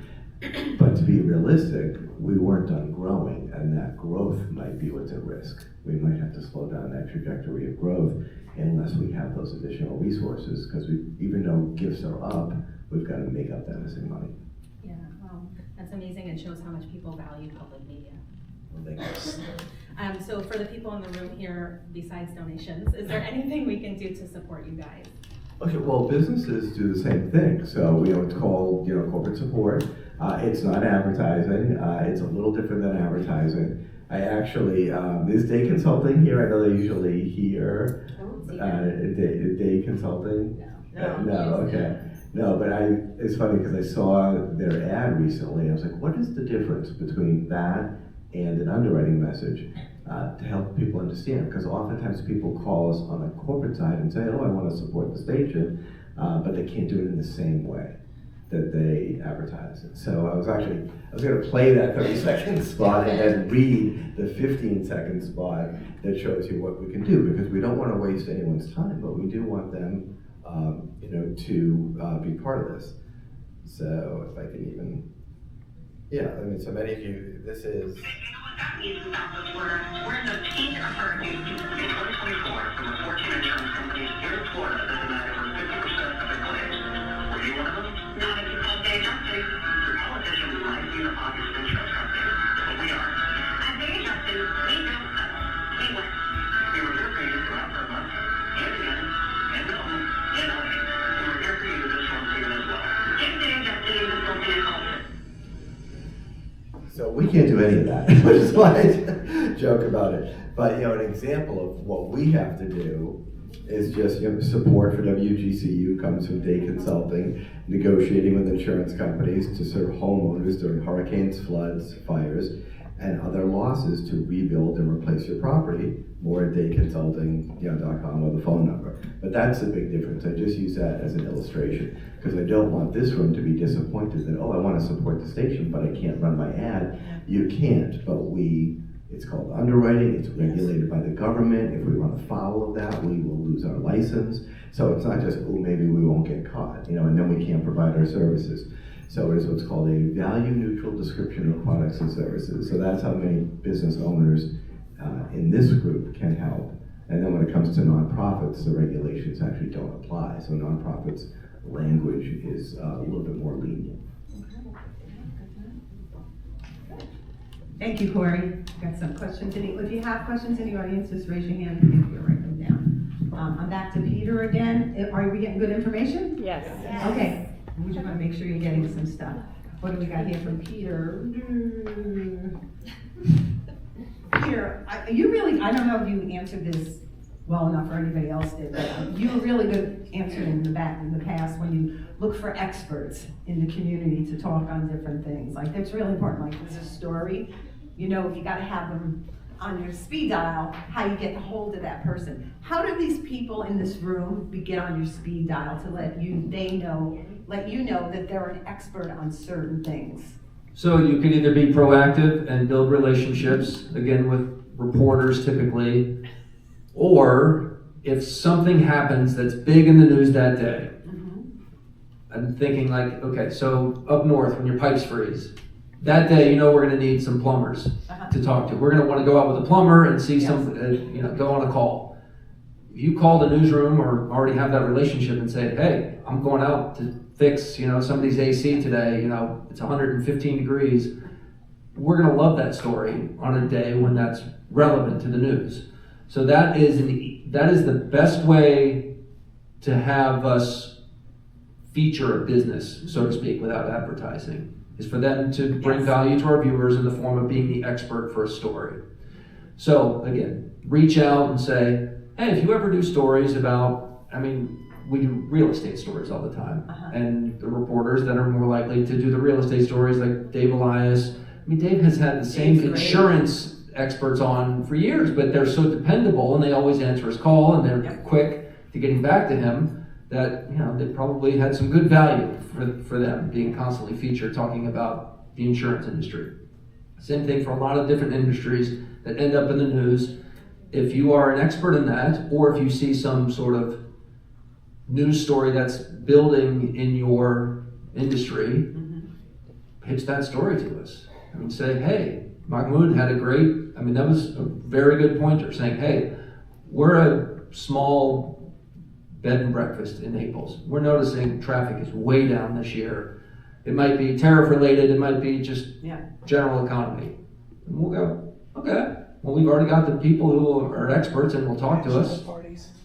But to be realistic, we weren't done growing, and that growth might be what's at risk. We might have to slow down that trajectory of growth unless we have those additional resources, because even though gifts are up, we've got to make up that missing money. Yeah, well, that's amazing. It shows how much people value public media. Well, thank you. So for the people in the room here, besides donations, is there anything we can do to support you guys? Okay, well, businesses do the same thing. So, it's called, corporate support. It's not advertising. It's a little different than advertising. I actually, is Day Consulting here? I know they're usually here. Day Consulting? No, okay. No, but it's funny because I saw their ad recently. I was like, what is the difference between that and an underwriting message to help people understand? Because oftentimes people call us on the corporate side and say, I want to support the station, but they can't do it in the same way that they advertise it. So I was going to play that 30-second spot and then read the 15-second spot that shows you what we can do, because we don't want to waste anyone's time, but we do want them to be part of this. So if I can even, so many of you, this is. That means without those words, we're in the peak of hurricane season. In 2024, there were 14 insurance companies here in Florida that denied over 50% of their claims. Were you one of them? Not if you called Day Justice. Your politicians might be in the pockets of insurance companies, but we aren't. At Day Justice, we don't cut. We win. We were here for you throughout Irma, and Milton, and Helene. We were here for you this storm season as well. Get Day Justice and Fulton and Halton. So we can't do any of that, which is why I joke about it. But an example of what we have to do is just support for WGCU comes from Day Consulting, negotiating with insurance companies to serve homeowners during hurricanes, floods, fires, and other losses to rebuild and replace your property. More at dayconsulting.com or the phone number. But that's the big difference. I just use that as an illustration because I don't want this room to be disappointed that, I want to support the station, but I can't run my ad. You can't, but it's called underwriting. It's regulated by the government. If we run afoul of that, we will lose our license. So it's not just, maybe we won't get caught, and then we can't provide our services. So it is what's called a value-neutral description of products and services. So that's how many business owners in this group can help. And then when it comes to nonprofits, the regulations actually don't apply. So nonprofits' language is a little bit more lenient. Thank you, Corey. Got some questions. If you have questions in the audience, just raise your hand and we'll write them down. I'm back to Peter again. Are we getting good information? Yes. Okay. We just want to make sure you're getting some stuff. What do we got here from Peter? Peter, I don't know if you answered this well enough or anybody else did, but you were really good answering in the past when you look for experts in the community to talk on different things. Like, that's really important. Like, there's a story, if you got to have them on your speed dial how you get a hold of that person. How do these people in this room get on your speed dial to let you know that they're an expert on certain things? So you can either be proactive and build relationships, again with reporters typically, or if something happens that's big in the news that day, I'm thinking like, okay, so up north when your pipes freeze, that day we're going to need some plumbers to talk to. We're going to want to go out with a plumber and see some, go on a call. If you call the newsroom or already have that relationship and say, hey, I'm going out to fix, somebody's AC today, it's 115 degrees, we're going to love that story on a day when that's relevant to the news. So that is the best way to have us feature a business, so to speak, without advertising, is for them to bring value to our viewers in the form of being the expert for a story. So again, reach out and say, hey, if you ever do stories about, we do real estate stories all the time, and the reporters that are more likely to do the real estate stories, like Dave Elias. Dave has had the same insurance experts on for years, but they're so dependable and they always answer his call and they're quick to getting back to him that they probably had some good value for them being constantly featured talking about the insurance industry. Same thing for a lot of different industries that end up in the news. If you are an expert in that, or if you see some sort of news story that's building in your industry, pitch that story to us. Say, hey, Mahmoud had a great, that was a very good pointer, saying, hey, we're a small bed and breakfast in Naples. We're noticing traffic is way down this year. It might be tariff related, it might be just general economy. And we'll go, okay, well, we've already got the people who are experts and will talk to us.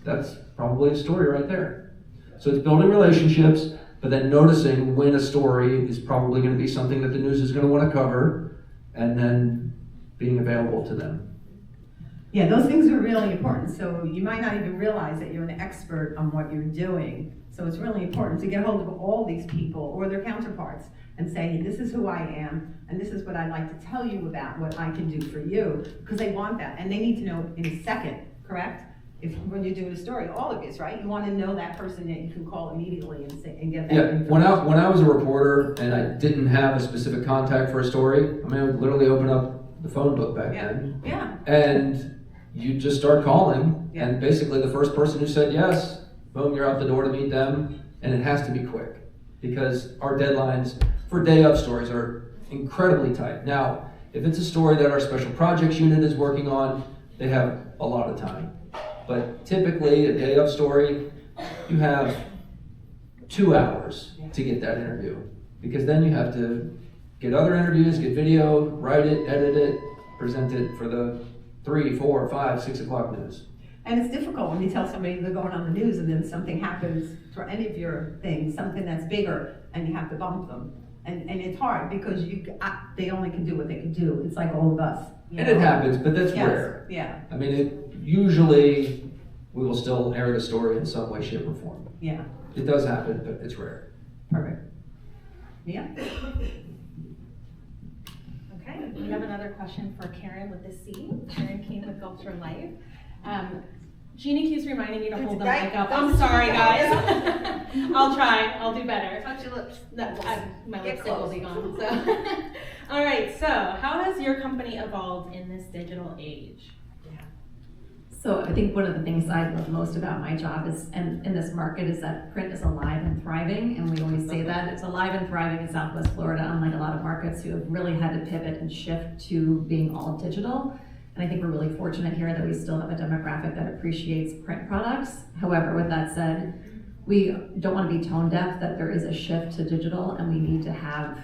That's probably a story right there. So it's building relationships, but then noticing when a story is probably going to be something that the news is going to want to cover, and then being available to them. Yeah, those things are really important. So you might not even realize that you're an expert on what you're doing. So it's really important to get hold of all these people or their counterparts and say, this is who I am, and this is what I'd like to tell you about what I can do for you, because they want that, and they need to know in a second, correct? When you're doing a story, all of it's right. You want to know that person that you can call immediately and say and get that. Yeah, when I was a reporter and I didn't have a specific contact for a story, I would literally open up the phone book back then. Yeah. And you just start calling, and basically the first person who said yes, boom, you're out the door to meet them, and it has to be quick because our deadlines for day of stories are incredibly tight. Now, if it's a story that our special projects unit is working on, they have a lot of time. But typically, a day of story, you have 2 hours to get that interview. Because then you have to get other interviews, get video, write it, edit it, present it for the 3, 4, 5, 6 o'clock news. And it's difficult when you tell somebody they're going on the news and then something happens for any of your things, something that's bigger, and you have to bump them. And it's hard because they only can do what they can do. It's like all of us. And it happens, but that's rare. Yeah. Usually we will still air the story in some way, shape, or form. Yeah. It does happen, but it's rare. Perfect. Yeah. Okay, we have another question for Karen with the C. Karen King with Gulfshore Life. Jeannie keeps reminding me to hold the mic up. I'm sorry, guys. I'll try. I'll do better. Touch your lips. My lipstick will be gone. So. All right, so how has your company evolved in this digital age? So I think one of the things I love most about my job is, and in this market, is that print is alive and thriving, and we always say that. It's alive and thriving in Southwest Florida, unlike a lot of markets who have really had to pivot and shift to being all digital. And I think we're really fortunate here that we still have a demographic that appreciates print products. However, with that said, we don't want to be tone deaf that there is a shift to digital, and we need to have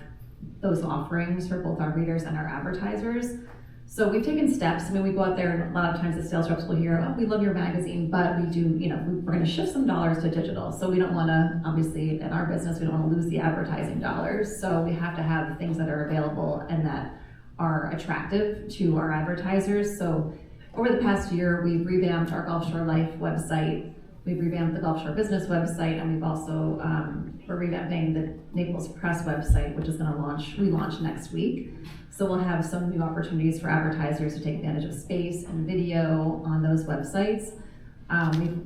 those offerings for both our readers and our advertisers. So we've taken steps. We go out there and a lot of times the sales reps will hear, oh, we love your magazine, but we do, we're going to shift some dollars to digital. So we don't want to, obviously in our business, we don't want to lose the advertising dollars. So we have to have things that are available and that are attractive to our advertisers. So over the past year, we've revamped our Gulfshore Life website. We've revamped the Gulf Shore Business website, and we've also, we're revamping the Naples Press website, which is gonna relaunch next week. So we'll have some new opportunities for advertisers to take advantage of space and video on those websites. We've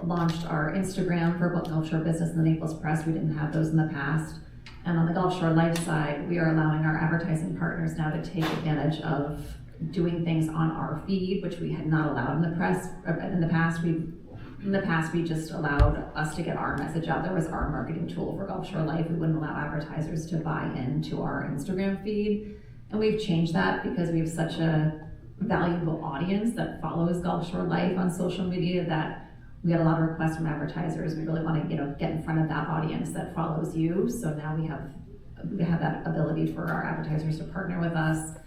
launched our Instagram for Gulf Shore Business and the Naples Press. We didn't have those in the past. And on the Gulf Shore Life side, we are allowing our advertising partners now to take advantage of doing things on our feed, which we had not allowed in the press. In the past, we just allowed us to get our message out. There was our marketing tool for Gulf Shore Life. We wouldn't allow advertisers to buy into our Instagram feed. And we've changed that because we have such a valuable audience that follows Gulf Shore Life on social media that we get a lot of requests from advertisers. We really want to, get in front of that audience that follows you. So now we have that ability for our advertisers to partner with us.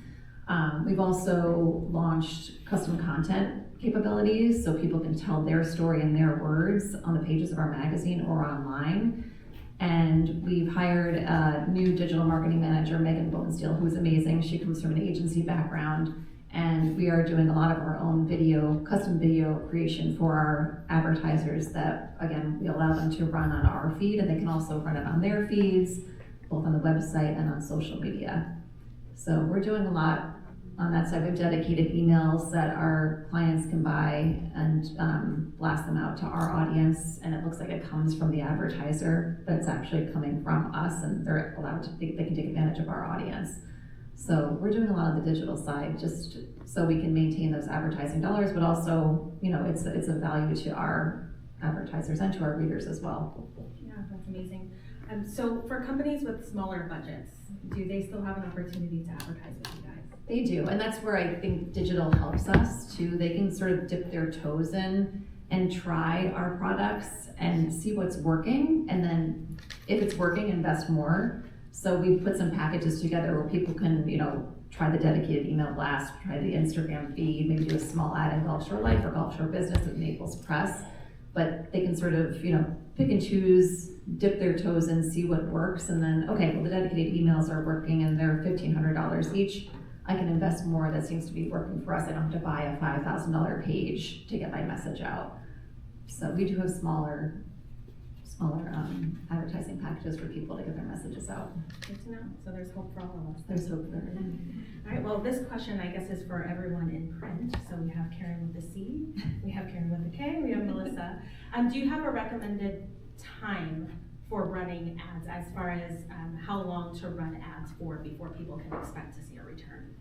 We've also launched custom content capabilities so people can tell their story in their words on the pages of our magazine or online. And we've hired a new digital marketing manager, Megan Bodensteel, who's amazing. She comes from an agency background. And we are doing a lot of our own custom video creation for our advertisers that, again, we allow them to run on our feed, and they can also run it on their feeds, both on the website and on social media. So we're doing a lot on that side. We've dedicated emails that our clients can buy and blast them out to our audience, and it looks like it comes from the advertiser, but it's actually coming from us, and they're allowed to, they can take advantage of our audience. So we're doing a lot on the digital side just so we can maintain those advertising dollars, but also, it's a value to our advertisers and to our readers as well. Yeah, that's amazing. So for companies with smaller budgets, do they still have an opportunity to advertise with you guys? They do, and that's where I think digital helps us too. They can sort of dip their toes in and try our products and see what's working, and then if it's working, invest more. So we've put some packages together where people can, try the dedicated email blast, try the Instagram feed, maybe do a small ad in Gulf Shore Life or Gulf Shore Business with Naples Press. But they can sort of, pick and choose, dip their toes in, see what works, and then, okay, well, the dedicated emails are working and they're $1,500 each. I can invest more. That seems to be working for us. I don't have to buy a $5,000 page to get my message out. So we do have smaller advertising packages for people to get their messages out. Good to know. So there's hope for all of us. There's hope for everyone. All right, well, this question, I guess, is for everyone in print. So we have Karen with a C, we have Karen with a K, we have Melissa. Do you have a recommended time for running ads as far as how long to run ads for before people can expect to see a return?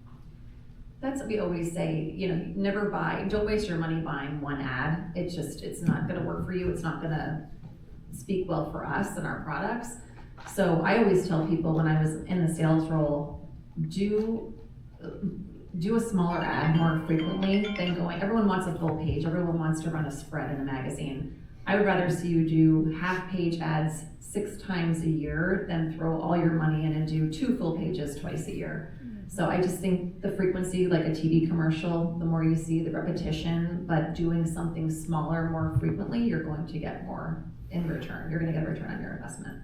That's what we always say, don't waste your money buying one ad. It's not gonna work for you. It's not gonna speak well for us and our products. So I always tell people when I was in the sales role, do a smaller ad more frequently than everyone wants a full page, everyone wants to run a spread in a magazine. I would rather see you do half-page ads 6 times a year than throw all your money in and do 2 full pages twice a year. So I just think the frequency, like a TV commercial, the more you see the repetition, but doing something smaller more frequently, you're going to get more in return. You're going to get a return on your investment.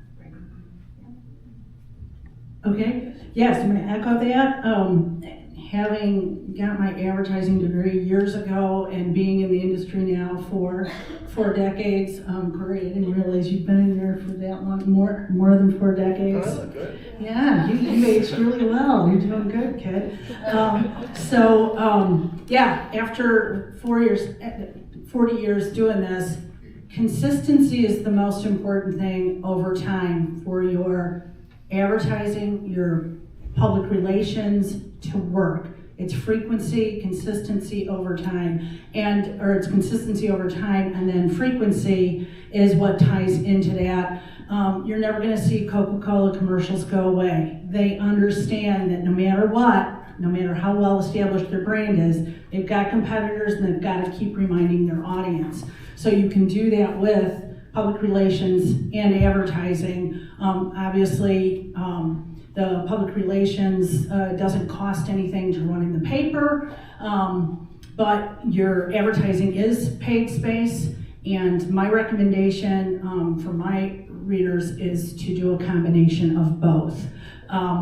Okay, yes, I'm going to echo that. Having got my advertising degree years ago and being in the industry now for 4 decades, Corey, I didn't realize you've been in there for that long, more than 4 decades. Oh, that's good. Yeah, you aged really well. You're doing good, kid. After 40 years doing this, consistency is the most important thing over time for your advertising, your public relations to work. It's frequency, consistency over time, and then frequency is what ties into that. You're never going to see Coca-Cola commercials go away. They understand that no matter what, no matter how well established their brand is, they've got competitors and they've got to keep reminding their audience. So you can do that with public relations and advertising. Obviously, the public relations doesn't cost anything to run in the paper, but your advertising is paid space. And my recommendation for my readers is to do a combination of both,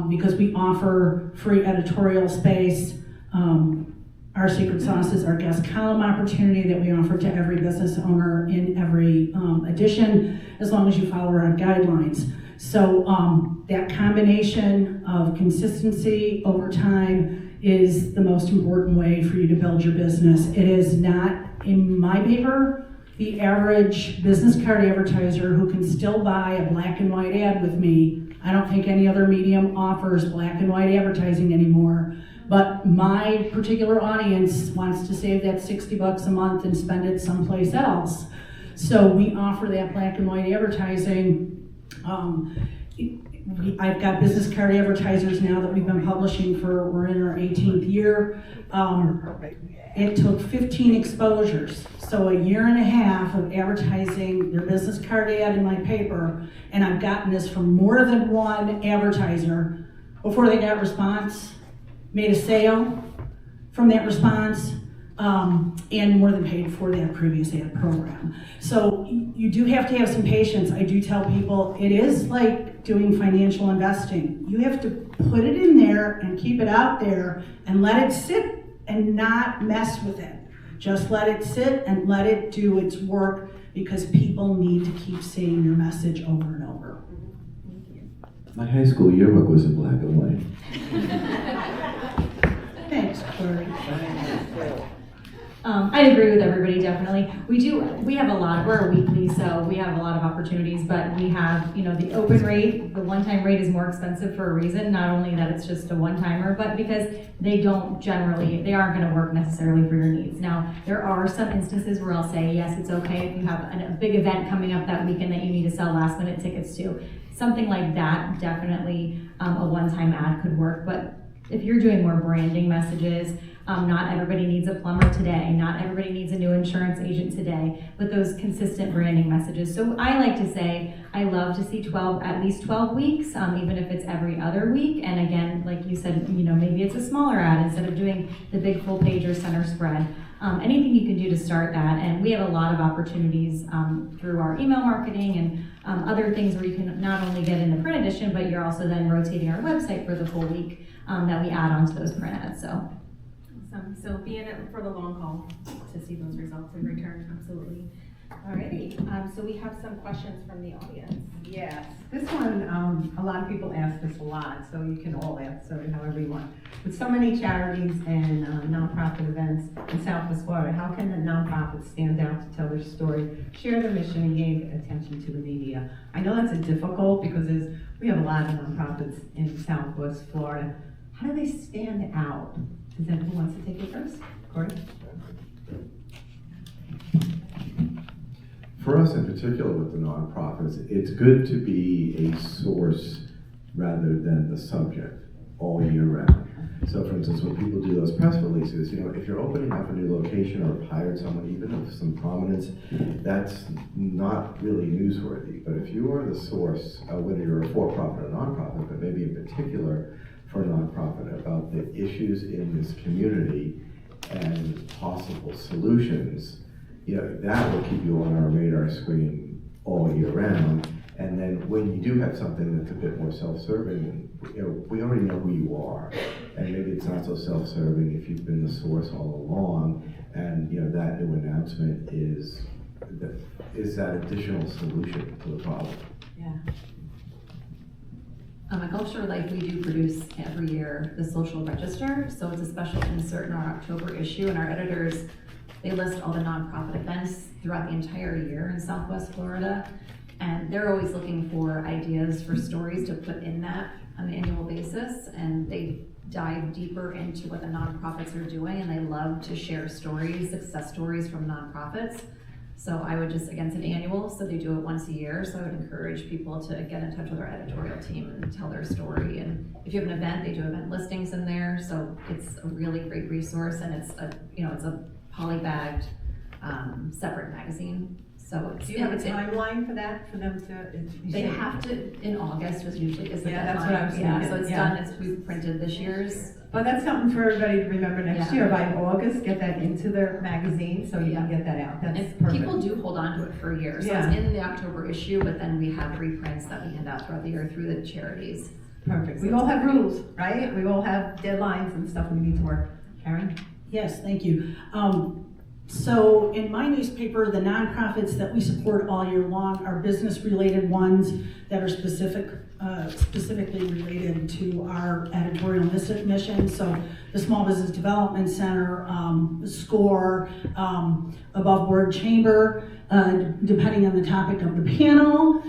because we offer free editorial space. our secret sauce is our guest column opportunity that we offer to every business owner in every edition, as long as you follow our guidelines. So that combination of consistency over time is the most important way for you to build your business. It is not, in my paper, the average business card advertiser who can still buy a black and white ad with me. I don't think any other medium offers black and white advertising anymore. But my particular audience wants to save that $60 a month and spend it someplace else. So we offer that black and white advertising. I've got business card advertisers now that we've been publishing for, we're in our 18th year. It took 15 exposures, so a year and a half of advertising their business card ad in my paper, and I've gotten this from more than one advertiser before they got response, made a sale from that response, and more than paid for that previous ad program. So you do have to have some patience. I do tell people it is like doing financial investing. You have to put it in there and keep it out there and let it sit and not mess with it. Just let it sit and let it do its work, because people need to keep seeing your message over and over. My high school yearbook was in black and white. Thanks, Corey. I'd agree with everybody, definitely. We have a lot, we're a weekly, so we have a lot of opportunities, but we have, the open rate, the one-time rate is more expensive for a reason, not only that it's just a one-timer, but because they aren't gonna work necessarily for your needs. Now, there are some instances where I'll say, yes, it's okay if you have a big event coming up that weekend that you need to sell last-minute tickets to. Something like that, definitely a one-time ad could work, but if you're doing more branding messages, not everybody needs a plumber today, not everybody needs a new insurance agent today, but those consistent branding messages. So I like to say, I love to see at least 12 weeks, even if it's every other week. And again, like you said, maybe it's a smaller ad instead of doing the big full page or center spread. Anything you can do to start that. And we have a lot of opportunities through our email marketing and other things where you can not only get in the print edition, but you're also then rotating our website for the full week that we add onto those print ads. So. Awesome. So be in it for the long haul to see those results in return, absolutely. Alrighty, so we have some questions from the audience. Yes, this one, a lot of people ask this a lot, so you can all answer it however you want. With so many charities and nonprofit events in Southwest Florida, how can the nonprofits stand out to tell their story, share their mission, and gain attention to the media? I know that's difficult because we have a lot of nonprofits in Southwest Florida. How do they stand out? Who wants to take it first? Corey? For us in particular with the nonprofits, it's good to be a source rather than the subject all year round. So for instance, when people do those press releases, if you're opening up a new location or hired someone even of some prominence, that's not really newsworthy. But if you are the source, whether you're a for-profit or nonprofit, but maybe in particular for a nonprofit about the issues in this community and possible solutions, that will keep you on our radar screen all year round. And then when you do have something that's a bit more self-serving, we already know who you are. And maybe it's not so self-serving if you've been the source all along, and that new announcement is that additional solution to the problem. Yeah. At Gulf Shore Life, we do produce every year the social register, so it's a special insert in our October issue, and our editors, they list all the nonprofit events throughout the entire year in Southwest Florida, and they're always looking for ideas for stories to put in that on an annual basis, and they dive deeper into what the nonprofits are doing, and they love to share stories, success stories from nonprofits. So I would just, again, it's an annual, so they do it once a year, so I would encourage people to get in touch with our editorial team and tell their story. And if you have an event, they do event listings in there, so it's a really great resource, and it's a polybagged, separate magazine. So Do you have a timeline for that, for them to? They have to, in August was usually is the Yeah, that's deadline. what I was thinking. Yeah, so it's Yeah. done, we've printed this year's. Well, that's something for everybody to remember next Yeah. year. By August, get that into their magazine so you can get that out. That's And perfect. people do hold on to it for a year. So Yeah. it's in the October issue, but then we have reprints that we hand out throughout the year through the charities. Perfect. So We all have rules, right? We all have deadlines and stuff we need to work. Karen? Yes, thank you. So in my newspaper, the nonprofits that we support all year long are business-related ones that are specifically related to our editorial mission. So the Small Business Development Center, SCORE, Above Board Chamber, depending on the topic of the panel,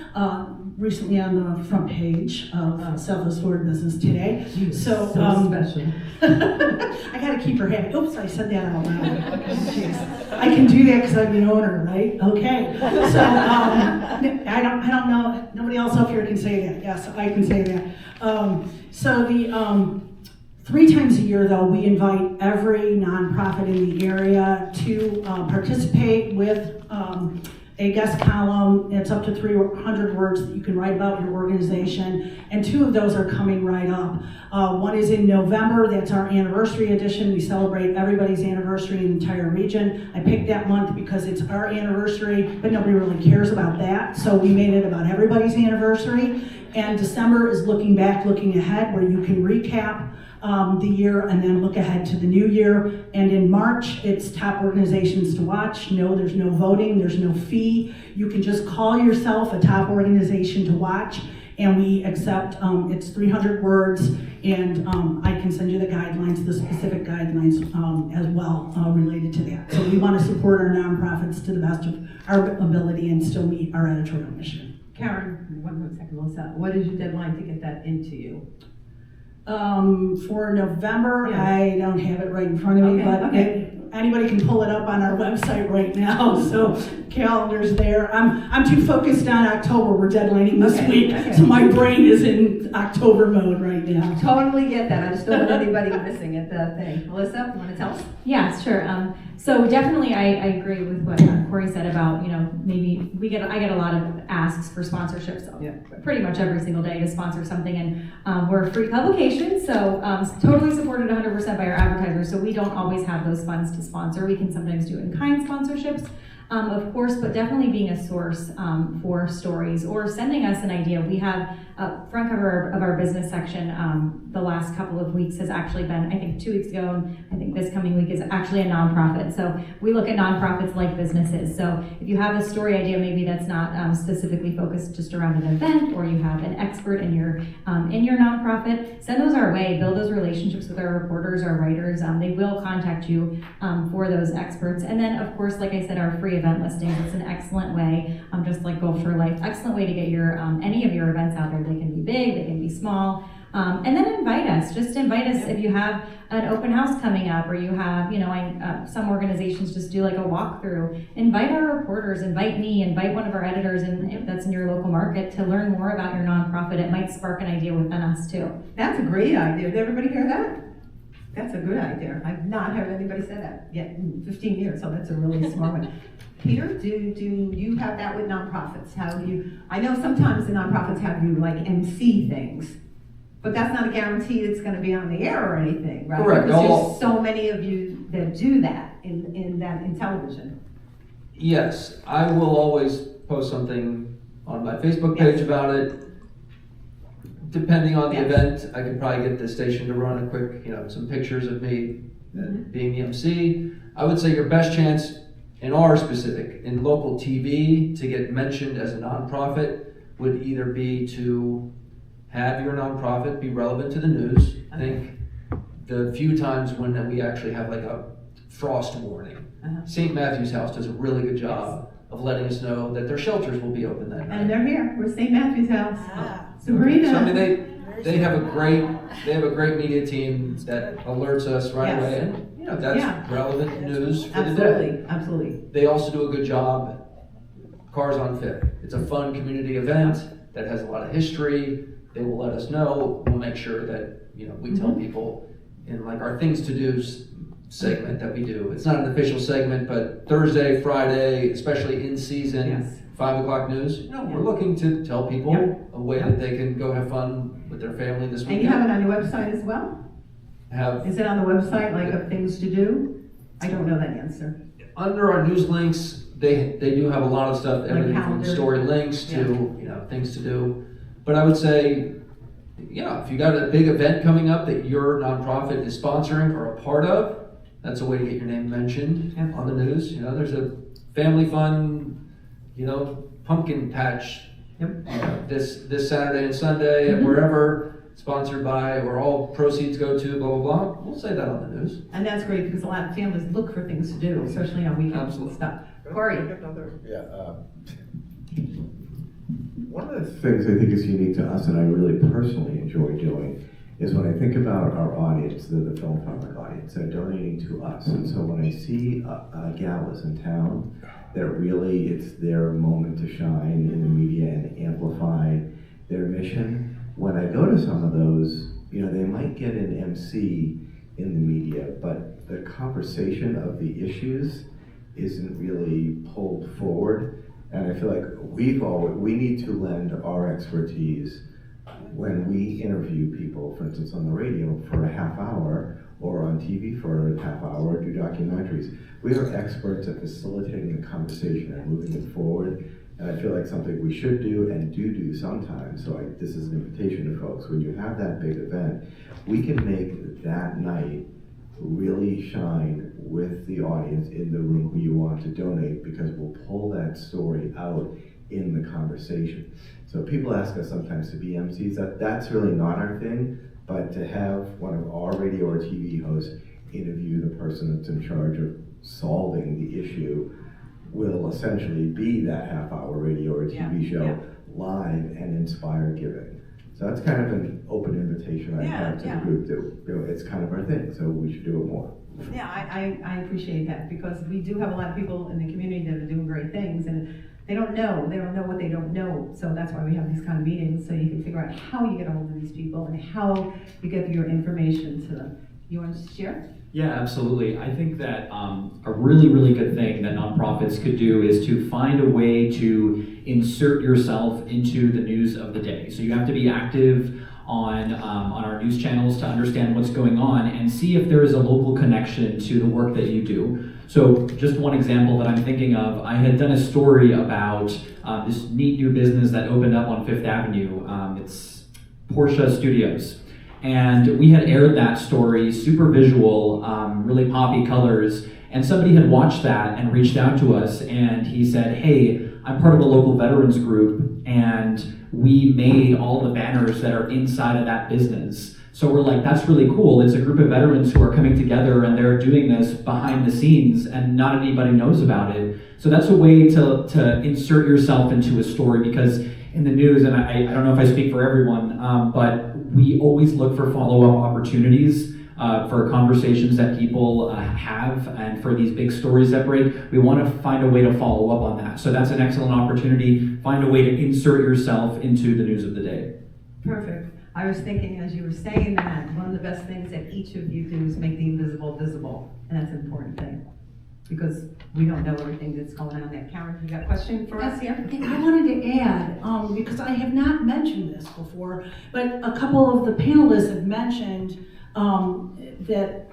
recently on the front page of Self-Assured Business Today. So special. I gotta keep her happy. Oops, I said that out loud. Jeez. I can do that because I'm the owner, right? Okay. So I don't know. Nobody else up here can say that. Yes, I can say that. So the 3 times a year, though, we invite every nonprofit in the area to participate with a guest column. It's up to 300 words that you can write about your organization, and 2 of those are coming right up. One is in November. That's our anniversary edition. We celebrate everybody's anniversary in the entire region. I picked that month because it's our anniversary, but nobody really cares about that, so we made it about everybody's anniversary. And December is looking back, looking ahead, where you can recap the year and then look ahead to the new year. And in March, it's top organizations to watch. No, there's no voting, there's no fee. You can just call yourself a top organization to watch, and we accept, it's 300 words, and I can send you the guidelines, the specific guidelines as well related to that. So we want to support our nonprofits to the best of our ability and still meet our editorial mission. Karen, one more second, Melissa. What is your deadline to get that into you? For November, Yeah. I don't have it right in front of me, Okay, but okay. Anybody can pull it up on our website right now, so calendar's there. I'm too focused on October, we're deadlining this Okay, week, okay. so my brain is in October mode right now. Totally get that. I just don't want anybody missing it, the thing. Melissa, you want to tell us? Yeah, sure. So definitely, I agree with what Corey said about, maybe I get a lot of asks for sponsorships, pretty much every single day to sponsor something, and we're a free publication, so totally supported 100% by our advertisers. So we don't always have those funds to sponsor. We can sometimes do in-kind sponsorships. Of course, but definitely being a source for stories or sending us an idea. We have front cover of our business section the last couple of weeks has actually been, I think 2 weeks ago, and I think this coming week is actually a nonprofit. So we look at nonprofits like businesses. So if you have a story idea, maybe that's not specifically focused just around an event, or you have an expert in your nonprofit, send those our way. Build those relationships with our reporters, our writers. They will contact you for those experts. And then, of course, like I said, our free event listings. It's an excellent way, just like Gulf Shore Life, excellent way to get your any of your events out there. They can be big, they can be small. And then invite us. Just invite us if you have an open house coming up, or you have, some organizations just do like a walkthrough. Invite our reporters, invite me, invite one of our editors, and if that's in your local market, to learn more about your nonprofit. It might spark an idea within us too. That's a great idea. Did everybody hear that? That's a good idea. I've not heard anybody say that yet in 15 years, so that's a really smart one. Peter, do you have that with nonprofits? How do you, I know sometimes the nonprofits have you like MC things, but that's not a guarantee it's gonna be on the air or anything, right? Correct. Because there's so many of you that do that in television. Yes, I will always post something on my Facebook page about it. Depending on the event, I could probably get the station to run a quick, some pictures of me being the MC. I would say your best chance in local TV to get mentioned as a nonprofit would either be to have your nonprofit be relevant to the news. I think the few times when we actually have like a frost warning, St. Matthew's House does a really good job of letting us know that their shelters will be open that night. And they're here, we're St. Matthew's House. Sabrina. So I mean, they have a great media team that alerts us right away, and that's relevant news for the day. Absolutely. They also do a good job. Cars on Fifth. It's a fun community event that has a lot of history. They will let us know. We'll make sure that we tell people in like our things to do segment that we do. It's not an official segment, but Thursday, Friday, especially in season. 5 o'clock news. We're looking to tell people a way that they can go have fun with their family this weekend. And you have it on your website as well? Is it on the website, like of things to do? I don't know that answer. Under our news links, they do have a lot of stuff, everything from story links to things to do. But I would say, if you got a big event coming up that your nonprofit is sponsoring or a part of, That's a way to get your name mentioned on the news. You know, there's a family fun, you know, pumpkin patch this Saturday and Sunday and wherever, sponsored by, or all proceeds go to, blah, blah, blah. We'll say that on the news. And that's great because a lot of families look for things to do, especially on weekends and stuff. Corey? One of the things I think is unique to us and I really personally enjoy doing is when I think about our audience, the philanthropic audience, they're donating to us. And so when I see galas in town, that really it's their moment to shine in the media and amplify their mission. When I go to some of those, you know, they might get an MC in the media, but the conversation of the issues isn't really pulled forward. And I feel like we need to lend our expertise when we interview people, for instance, on the radio for a half hour, or on TV for a half hour, or do documentaries. We are experts at facilitating the conversation and moving it forward. And I feel like something we should do and do sometimes. So this is an invitation to folks. When you have that big event, we can make that night really shine with the audience in the room who you want to donate, because we'll pull that story out in the conversation. So people ask us sometimes to be MCs. That's really not our thing, but to have one of our radio or TV hosts interview the person that's in charge of solving the issue will essentially be that half-hour radio or TV show live and inspire giving. So that's kind of an open invitation I have to the group that, you know, it's kind of our thing, so we should do it more. Yeah, I appreciate that because we do have a lot of people in the community that are doing great things and they don't know what they don't know. So that's why we have these kind of meetings, so you can figure out how you get a hold of these people and how you get your information to them. You want to share? Yeah, absolutely. I think that a really, really good thing that nonprofits could do is to find a way to insert yourself into the news of the day. So you have to be active on our news channels to understand what's going on and see if there is a local connection to the work that you do. So just one example that I'm thinking of, I had done a story about this neat new business that opened up on Fifth Avenue. It's Porsche Studios. And we had aired that story, super visual, really poppy colors, and somebody had watched that and reached out to us and he said, hey, I'm part of a local veterans group and we made all the banners that are inside of that business. So we're like, that's really cool. It's a group of veterans who are coming together and they're doing this behind the scenes and not anybody knows about it. So that's a way to insert yourself into a story, because in the news, and I don't know if I speak for everyone, but we always look for follow-up opportunities for conversations that people have, and for these big stories that break. We want to find a way to follow up on that. So that's an excellent opportunity. Find a way to insert yourself into the news of the day. Perfect. I was thinking as you were saying that, one of the best things that each of you do is make the invisible visible, and that's an important thing, because we don't know everything that's going on there. Karen, you got a question for us here? And I wanted to add, because I have not mentioned this before, but a couple of the panelists have mentioned that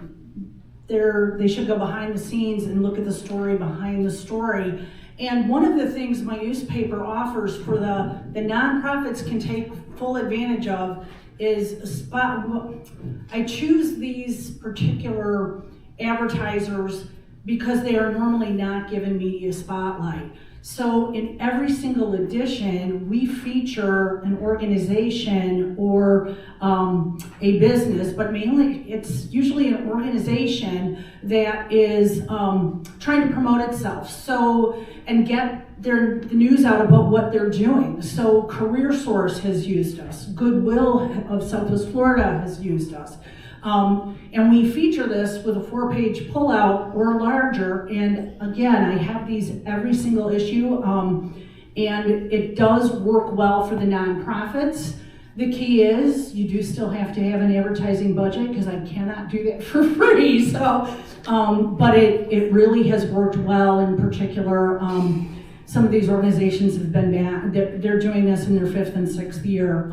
they should go behind the scenes and look at the story behind the story. And one of the things my newspaper offers for the nonprofits can take full advantage of is a spot. I choose these particular advertisers because they are normally not given media spotlight. So in every single edition, we feature an organization or a business, but mainly it's usually an organization that is trying to promote itself. So, and get the news out about what they're doing. So Career Source has used us. Goodwill of Southwest Florida has used us. And we feature this with a 4-page pullout or larger. And again, I have these every single issue. And it does work well for the nonprofits. The key is you do still have to have an advertising budget, because I cannot do that for free. So, but it really has worked well. In particular, some of these organizations have been back, they're doing this in their 5th and 6th year.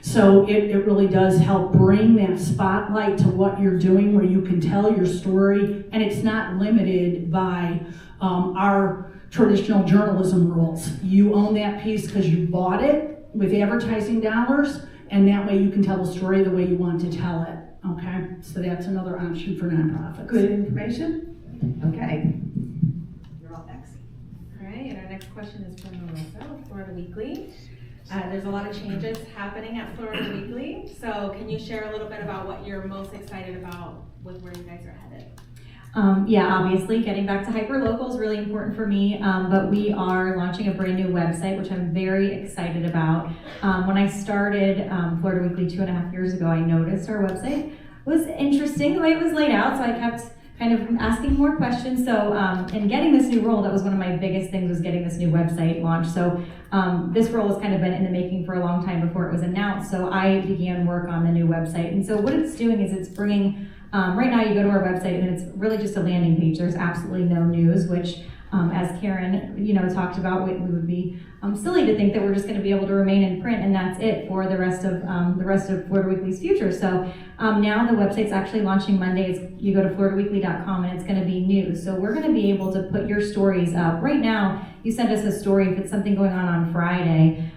So it really does help bring that spotlight to what you're doing, where you can tell your story, and it's not limited by our traditional journalism rules. You own that piece because you bought it with advertising dollars, and that way you can tell the story the way you want to tell it. Okay, so that's another option for nonprofits. Good information? Okay. You're all next. All right, and our next question is from Melissa with Florida Weekly. There's a lot of changes happening at Florida Weekly, so can you share a little bit about what you're most excited about with where you guys are headed? Yeah, obviously, getting back to hyperlocal is really important for me, but we are launching a brand new website, which I'm very excited about. When I started Florida Weekly 2.5 years ago, I noticed our website was interesting the way it was laid out, so I kept kind of asking more questions. So in getting this new role, that was one of my biggest things, was getting this new website launched. So this role has kind of been in the making for a long time before it was announced, so I began work on the new website. And so what it's doing is it's bringing, right now you go to our website and it's really just a landing page. There's absolutely no news, which as Karen, talked about, we would be silly to think that we're just going to be able to remain in print and that's it for the rest of Florida Weekly's future. So now the website's actually launching Monday. You go to floridaweekly.com and it's going to be news. So we're going to be able to put your stories up. Right now, you send us a story if it's something going on Friday.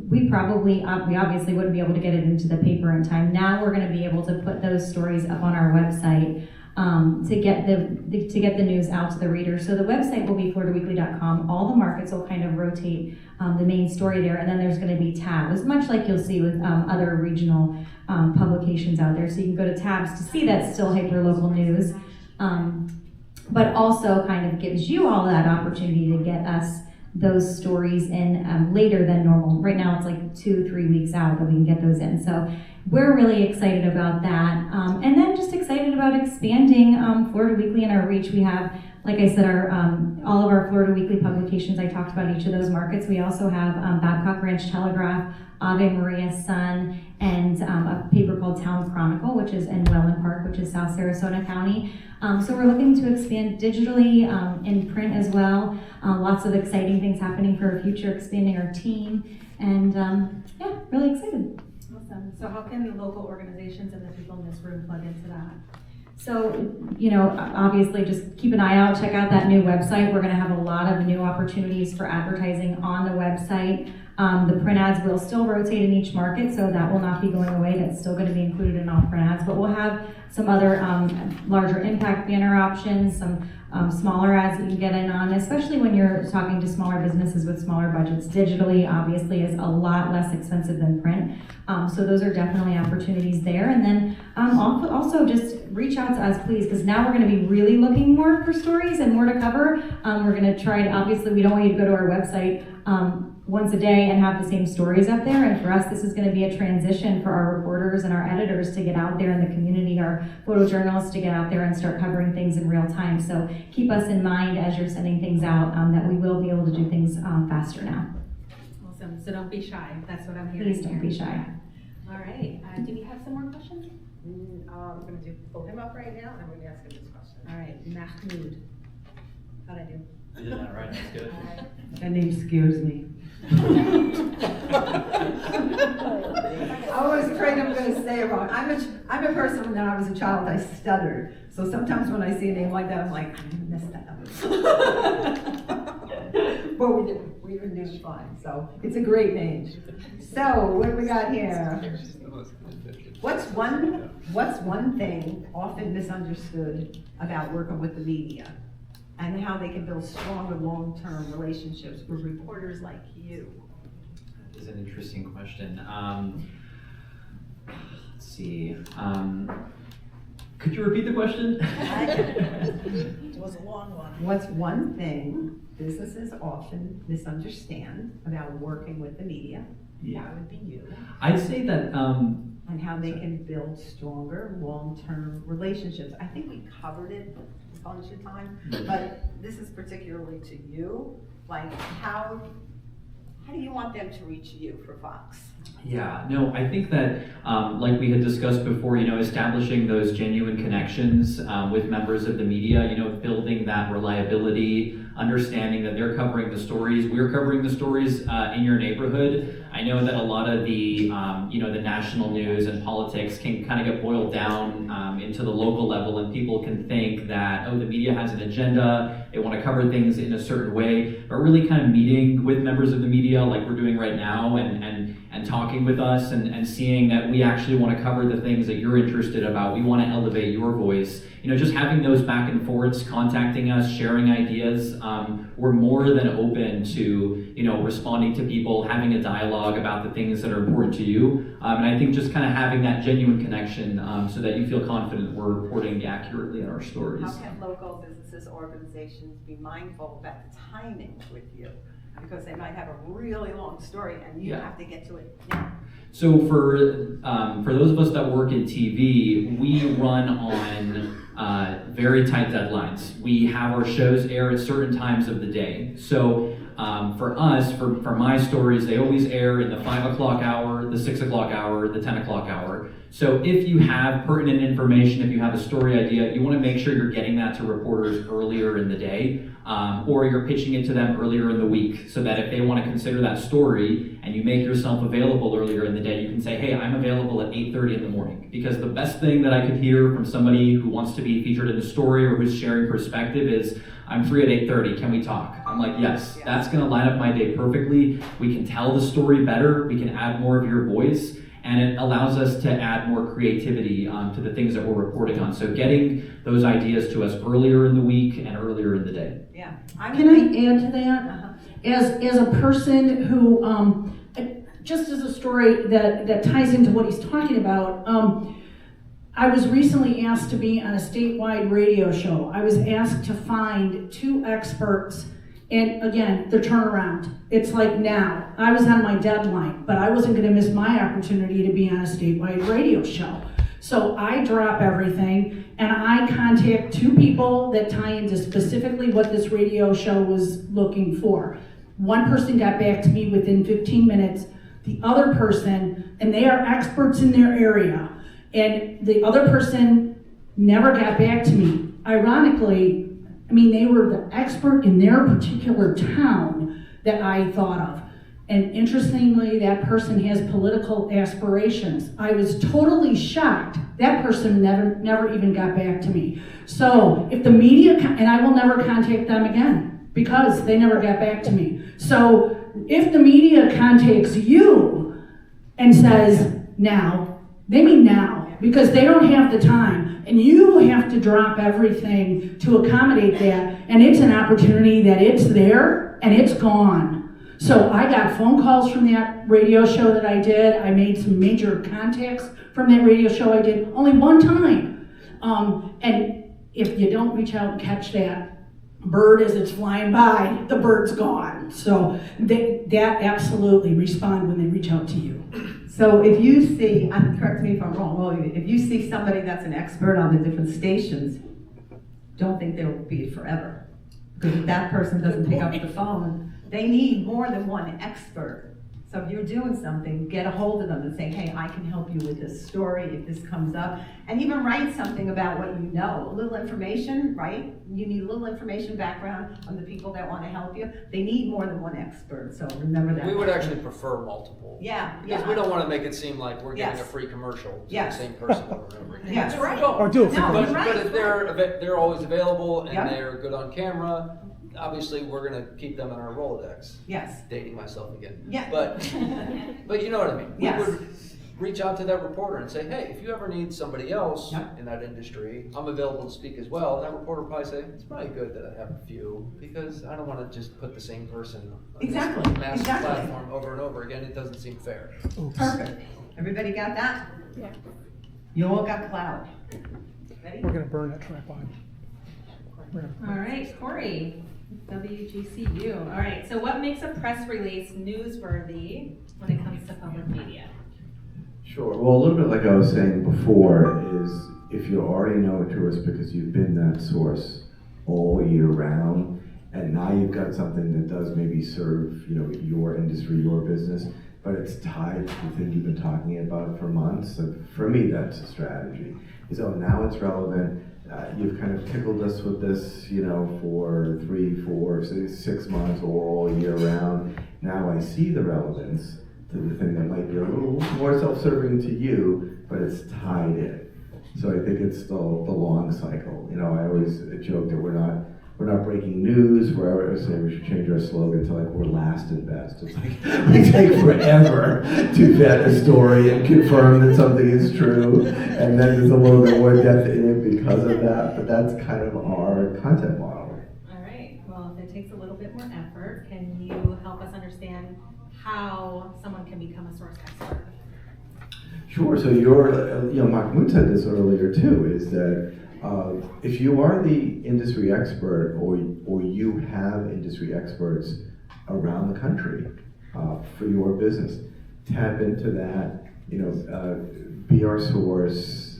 We obviously wouldn't be able to get it into the paper in time. Now we're going to be able to put those stories up on our website to get the news out to the reader. So the website will be floridaweekly.com. All the markets will kind of rotate the main story there, and then there's going to be tabs, much like you'll see with other regional publications out there. So you can go to tabs to see that's still hyperlocal news, but also kind of gives you all that opportunity to get us those stories in later than normal. Right now it's like 2-3 weeks out that we can get those in. So we're really excited about that. And then just excited about expanding Florida Weekly and our reach. We have, like I said, all of our Florida Weekly publications. I talked about each of those markets. We also have Babcock Ranch Telegraph, Ave Maria Sun, and a paper called Town Chronicle, which is in Welland Park, which is South Sarasota County. So we're looking to expand digitally, in print as well. Lots of exciting things happening for our future, expanding our team, and yeah, really excited. Awesome. So how can the local organizations and the people in this room plug into that? So, obviously just keep an eye out, check out that new website. We're gonna have a lot of new opportunities for advertising on the website. The print ads will still rotate in each market, so that will not be going away. That's still gonna be included in all print ads, but we'll have some other larger impact banner options, some smaller ads that you can get in on, especially when you're talking to smaller businesses with smaller budgets. Digitally, obviously, is a lot less expensive than print. So those are definitely opportunities there. And then also just reach out to us, please, because now we're going to be really looking more for stories and more to cover. We're going to try to, obviously, we don't want you to go to our website once a day and have the same stories up there. And for us, this is going to be a transition for our reporters and our editors to get out there in the community, our photojournalists to get out there and start covering things in real time. So keep us in mind as you're sending things out, that we will be able to do things faster now. Awesome. So don't be shy. That's what I'm hearing. Please don't be shy. All right. Do we have some more questions? I'm going to pull him up right now, and I'm going to ask him this question. All right. Mahmoud. How'd I do? You did that right. That's good. All right. That name scares me. I was afraid I'm going to say it wrong. I'm a person, when I was a child, I stuttered. So sometimes when I see a name like that, I'm like, I'm going to mess that up. But we didn't. We didn't do fine. So it's a great name. So what do we got here? What's one thing often misunderstood about working with the media, and how they can build stronger long-term relationships with reporters like you? That is an interesting question. Let's see. Could you repeat the question? It was a long one. What's one thing businesses often misunderstand about working with the media? Yeah. That would be you. I'd say that. And how they can build stronger long-term relationships. I think we covered it a bunch of time, but this is particularly to you. Like, how do you want them to reach you for Fox? Yeah, no, I think that, like we had discussed before, establishing those genuine connections with members of the media, building that reliability, understanding that they're covering the stories, we're covering the stories in your neighborhood. I know that a lot of the, the national news and politics can kind of get boiled down into the local level, and people can think that, the media has an agenda, they want to cover things in a certain way, but really kind of meeting with members of the media like we're doing right now and and talking with us and seeing that we actually want to cover the things that you're interested about. We want to elevate your voice. Just having those back and forths, contacting us, sharing ideas. We're more than open to, responding to people, having a dialogue about the things that are important to you. And I think just kind of having that genuine connection so that you feel confident we're reporting accurately in our stories. How can local businesses, organizations be mindful about the timing with you? Because they might have a really long story and you have to get to it now. So for those of us that work in TV, we run on very tight deadlines. We have our shows air at certain times of the day. So for us, for my stories, they always air in the 5 o'clock hour, the 6 o'clock hour, the 10 o'clock hour. So if you have pertinent information, if you have a story idea, you want to make sure you're getting that to reporters earlier in the day, or you're pitching it to them earlier in the week, so that if they want to consider that story and you make yourself available earlier in the day, you can say, hey, I'm available at 8:30 in the morning. Because the best thing that I could hear from somebody who wants to be featured in a story or who's sharing perspective is, I'm free at 8:30, can we talk? I'm like, yes, that's going to line up my day perfectly. We can tell the story better, we can add more of your voice, and it allows us to add more creativity to the things that we're reporting on. So getting those ideas to us earlier in the week and earlier in the day. Yeah. Can I add to that? As a person who, just as a story that ties into what he's talking about, I was recently asked to be on a statewide radio show. I was asked to find 2 experts, and again, the turnaround. It's like now. I was on my deadline, but I wasn't gonna miss my opportunity to be on a statewide radio show. So I drop everything and I contact 2 people that tie into specifically what this radio show was looking for. One person got back to me within 15 minutes. The other person, and they are experts in their area, and the other person never got back to me. Ironically, they were the expert in their particular town that I thought of. And interestingly, that person has political aspirations. I was totally shocked. That person never even got back to me. So if the media, and I will never contact them again because they never got back to me. So if the media contacts you and says now, they mean now, because they don't have the time. And you have to drop everything to accommodate that. And it's an opportunity that it's there and it's gone. So I got phone calls from that radio show that I did. I made some major contacts from that radio show I did only one time. And if you don't reach out and catch that bird as it's flying by, the bird's gone. So that absolutely respond when they reach out to you. So if you see, correct me if I'm wrong, well, if you see somebody that's an expert on the different stations, don't think they'll be it forever. Because if that person doesn't pick up the phone, they need more than one expert. So if you're doing something, get a hold of them and say, hey, I can help you with this story if this comes up. And even write something about what you know. A little information, right? You need a little information background on the people that want to help you. They need more than one expert, so remember that. We would actually prefer multiple. Yeah. Because we don't want to make it seem like we're getting a free commercial to the same person over and over again. Yes, right. Or do it for But, right. but if they're always available and Yep. they're good on camera, obviously we're going to keep them in our Rolodex. Yes. Dating myself again. Yeah. But you know what I mean. Yes. We would reach out to that reporter and say, hey, if you ever need somebody else Yep. in that industry, I'm available to speak as well. And that reporter will probably say, it's probably good that I have a few because I don't want to just put the same person on Exactly. this massive Exactly. platform over and over again. It doesn't seem fair. Perfect. Everybody got that? Yeah. You all got cloud. Ready? We're gonna burn that tripod. All right, Corey, WGCU. All right, so what makes a press release newsworthy when it comes to public media? Sure. Well, a little bit like I was saying before is if you already know it to us because you've been that source all year round, and now you've got something that does maybe serve, your industry, your business, but it's tied to the thing you've been talking about for months. So for me, that's a strategy. So now it's relevant. You've kind of tickled us with this, for 3, 4, 6 months or all year round. Now I see the relevance to the thing that might be a little more self-serving to you, but it's tied in. So I think it's the long cycle. I always joke that we're not we're not breaking news. We're saying we should change our slogan to like, we're last and best. It's like, we take forever to vet a story and confirm that something is true. And then there's a little bit more depth in it because of that, but that's kind of our content model. All right, well, if it takes a little bit more effort, can you help us understand how someone can become a source expert? Sure. So Mahmoud said this earlier too, is that if you are the industry expert or you have industry experts around the country for your business, tap into that, be our source,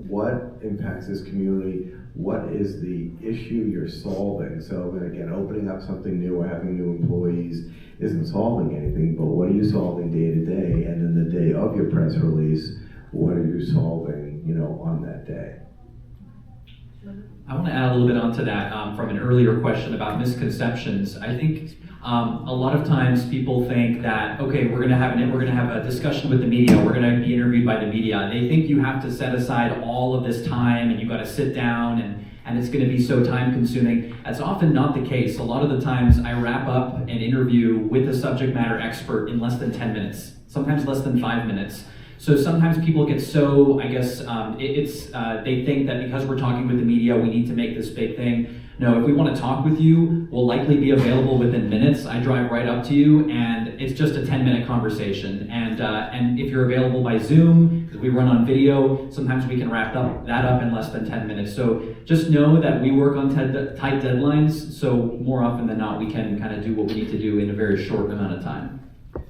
what impacts this community, what is the issue you're solving. So again, opening up something new or having new employees isn't solving anything, but what are you solving day to day? And then the day of your press release, what are you solving, on that day? I want to add a little bit onto that from an earlier question about misconceptions. I think a lot of times people think that, okay, we're going to have a discussion with the media, we're going to be interviewed by the media. They think you have to set aside all of this time and you got to sit down and it's going to be so time consuming. That's often not the case. A lot of the times I wrap up an interview with a subject matter expert in less than 10 minutes, sometimes less than 5 minutes. So sometimes people get so, I guess, they think that because we're talking with the media, we need to make this big thing. No, if we want to talk with you, we'll likely be available within minutes. I drive right up to you, and it's just a 10-minute conversation. And if you're available by Zoom, because we run on video, sometimes we can wrap that up in less than 10 minutes. So just know that we work on tight deadlines, so more often than not, we can kind of do what we need to do in a very short amount of time.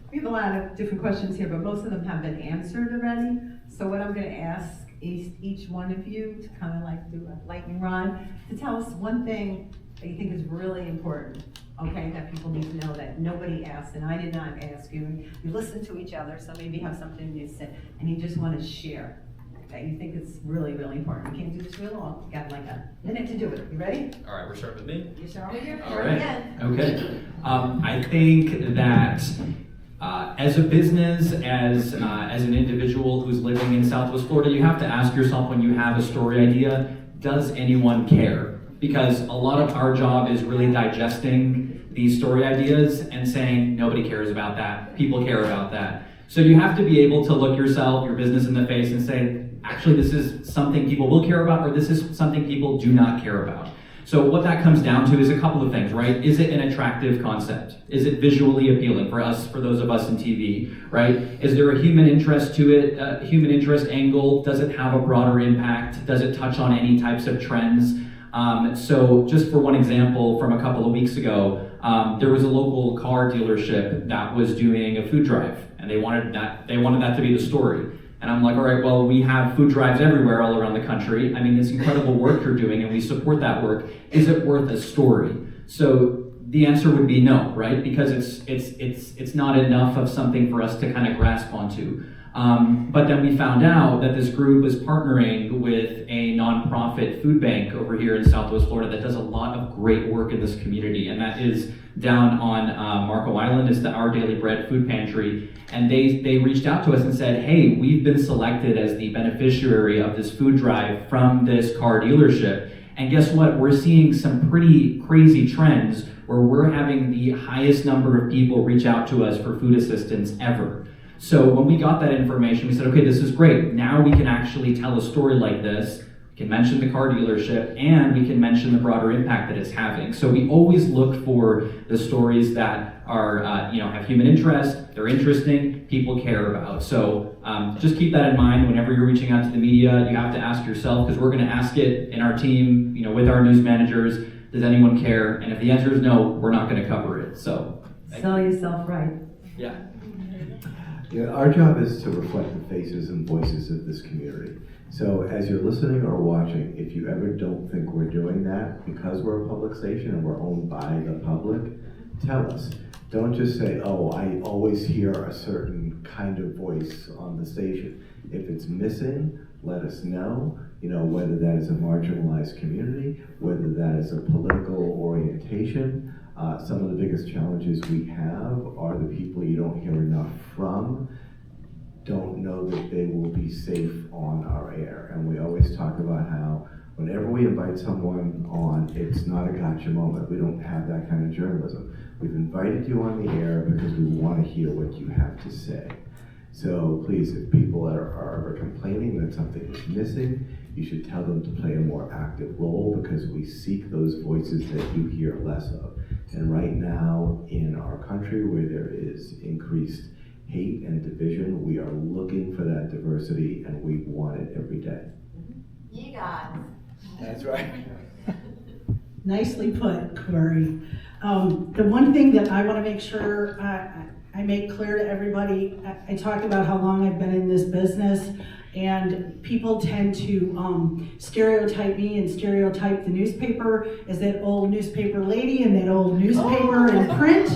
We have a lot of different questions here, but most of them have been answered already. So what I'm going to ask is each one of you to kind of like do a lightning rod to tell us one thing that you think is really important, okay, that people need to know that nobody asked, and I did not ask you. You listen to each other, so maybe you have something you say, and you just want to share that you think is really, really important. You can't do this real long. You got like a minute to do it. You ready? All right, we're starting with me. You start with here. All right. Okay. I think that as a business, as an individual who's living in Southwest Florida, you have to ask yourself when you have a story idea, does anyone care? Because a lot of our job is really digesting these story ideas and saying, nobody cares about that, people care about that. So you have to be able to look yourself, your business in the face and say, actually this is something people will care about, or this is something people do not care about. So what that comes down to is a couple of things, right? Is it an attractive concept? Is it visually appealing for us, for those of us in TV, right? Is there a human interest to it, a human interest angle? Does it have a broader impact? Does it touch on any types of trends? So just for one example, from a couple of weeks ago, there was a local car dealership that was doing a food drive, and they wanted that to be the story. And I'm like, all right, well, we have food drives everywhere all around the country. I mean, it's incredible work you're doing, and we support that work. Is it worth a story? So the answer would be no, right? Because it's not enough of something for us to kind of grasp onto. But then we found out that this group is partnering with a nonprofit food bank over here in Southwest Florida that does a lot of great work in this community, and that is down on Marco Island. It's Our Daily Bread Food Pantry, and they reached out to us and said, hey, we've been selected as the beneficiary of this food drive from this car dealership, and guess what? We're seeing some pretty crazy trends where we're having the highest number of people reach out to us for food assistance ever. So when we got that information, we said, okay, this is great. Now we can actually tell a story like this. We can mention the car dealership, and we can mention the broader impact that it's having. So we always look for the stories that are, have human interest, they're interesting, people care about. So just keep that in mind whenever you're reaching out to the media. You have to ask yourself, because we're going to ask it in our team, with our news managers, does anyone care? And if the answer is no, we're not going to cover it. So sell yourself right. Yeah. Yeah, our job is to reflect the faces and voices of this community. So as you're listening or watching, if you ever don't think we're doing that because we're a public station and we're owned by the public, tell us. Don't just say, oh, I always hear a certain kind of voice on the station. If it's missing, let us know, whether that is a marginalized community, whether that is a political orientation. Some of the biggest challenges we have are the people you don't hear enough from, don't know that they will be safe on our air. And we always talk about how Whenever we invite someone on, it's not a gotcha moment. We don't have that kind of journalism. We've invited you on the air because we want to hear what you have to say. So please, if people are complaining that something is missing, you should tell them to play a more active role, because we seek those voices that you hear less of. And right now in our country, where there is increased hate and division, we are looking for that diversity, and we want it every day. You got it. That's right. Nicely put, Corey. The one thing that I want to make sure I make clear to everybody, I talked about how long I've been in this business, and people tend to stereotype me and stereotype the newspaper as that old newspaper lady and that old newspaper in print.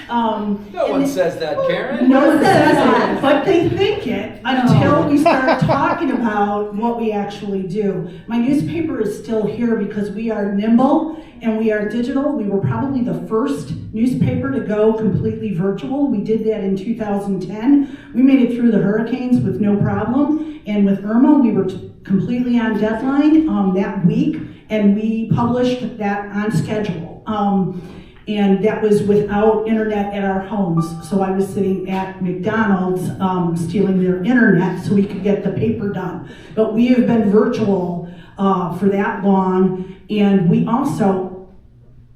No one says that, Karen. No one says it, but they think it until we start talking about what we actually do. My newspaper is still here because we are nimble and we are digital. We were probably the first newspaper to go completely virtual. We did that in 2010. We made it through the hurricanes with no problem. And with Irma, we were completely on deadline that week, and we published that on schedule. And that was without internet at our homes. So I was sitting at McDonald's stealing their internet so we could get the paper done. But we have been virtual for that long. And we also,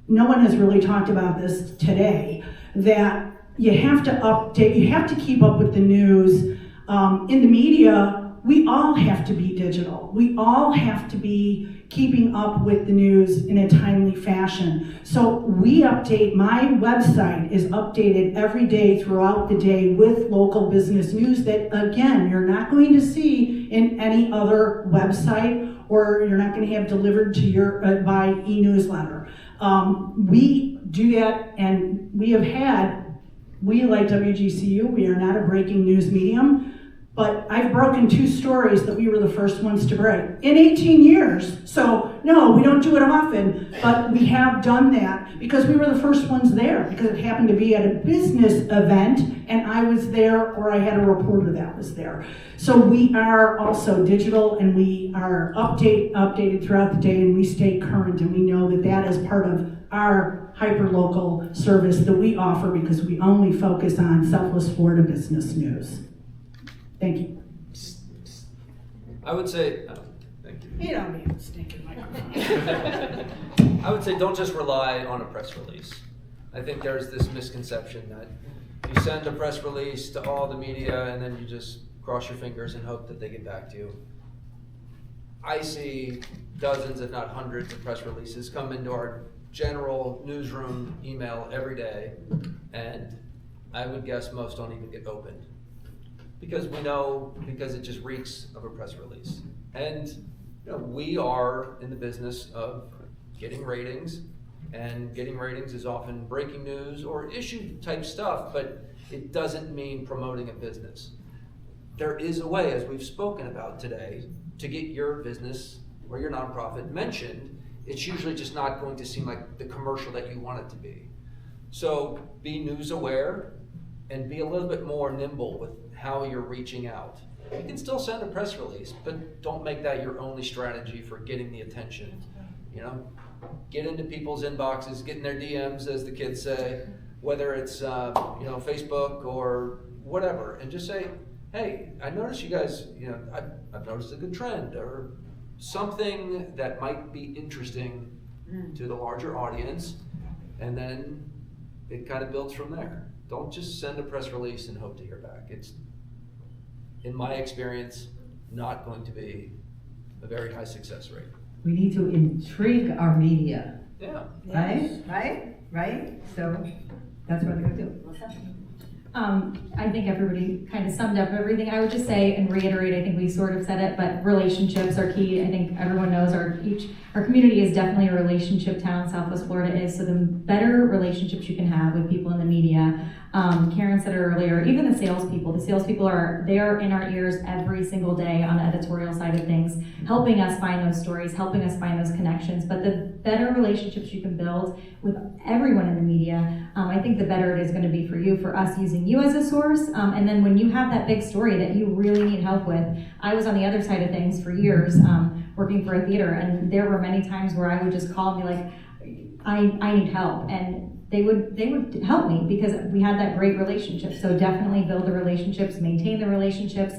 no one has really talked about this today, that you have to update, you have to keep up with the news. In the media, we all have to be digital. We all have to be keeping up with the news in a timely fashion. So we update, my website is updated every day throughout the day with local business news that, again, you're not going to see in any other website, or you're not going to have delivered to your by e-newsletter. We do that, and we like WGCU, we are not a breaking news medium, but I've broken 2 stories that we were the first ones to break in 18 years. So no, we don't do it often, but we have done that because we were the first ones there, because it happened to be at a business event and I was there, or I had a reporter that was there. So we are also digital, and we are updated throughout the day, and we stay current, and we know that that is part of our hyper-local service that we offer, because we only focus on Southwest Florida business news. Thank you. I would say, thank you. You don't need a stinking microphone. I would say don't just rely on a press release. I think there's this misconception that you send a press release to all the media and then you just cross your fingers and hope that they get back to you. I see dozens, if not hundreds, of press releases come into our general newsroom email every day, and I would guess most don't even get opened. Because we know, because it just reeks of a press release. And we are in the business of getting ratings, and getting ratings is often breaking news or issue type stuff, but it doesn't mean promoting a business. There is a way, as we've spoken about today, to get your business or your nonprofit mentioned. It's usually just not going to seem like the commercial that you want it to be. So be news aware and be a little bit more nimble with how you're reaching out. You can still send a press release, but don't make that your only strategy for getting the attention. Get into people's inboxes, get in their DMs, as the kids say, whether it's Facebook or whatever, and just say, hey, I noticed you guys, I've noticed a good trend, or something that might be interesting to the larger audience, and then it kind of builds from there. Don't just send a press release and hope to hear back. It's, in my experience, not going to be a very high success rate. We need to intrigue our media. Yeah. Right? So that's what they're gonna do. I think everybody kind of summed up everything. I would just say and reiterate, I think we sort of said it, but relationships are key. I think everyone knows our community is definitely a relationship town. Southwest Florida is. So the better relationships you can have with people in the media. Karen said it earlier, even the salespeople are in our ears every single day on the editorial side of things, helping us find those stories, helping us find those connections. But the better relationships you can build with everyone in the media, I think the better it is going to be for you, for us using you as a source. And then when you have that big story that you really need help with, I was on the other side of things for years, working for a theater, and there were many times where I would just call and be like, I need help, and they would help me because we had that great relationship. So definitely build the relationships, maintain the relationships,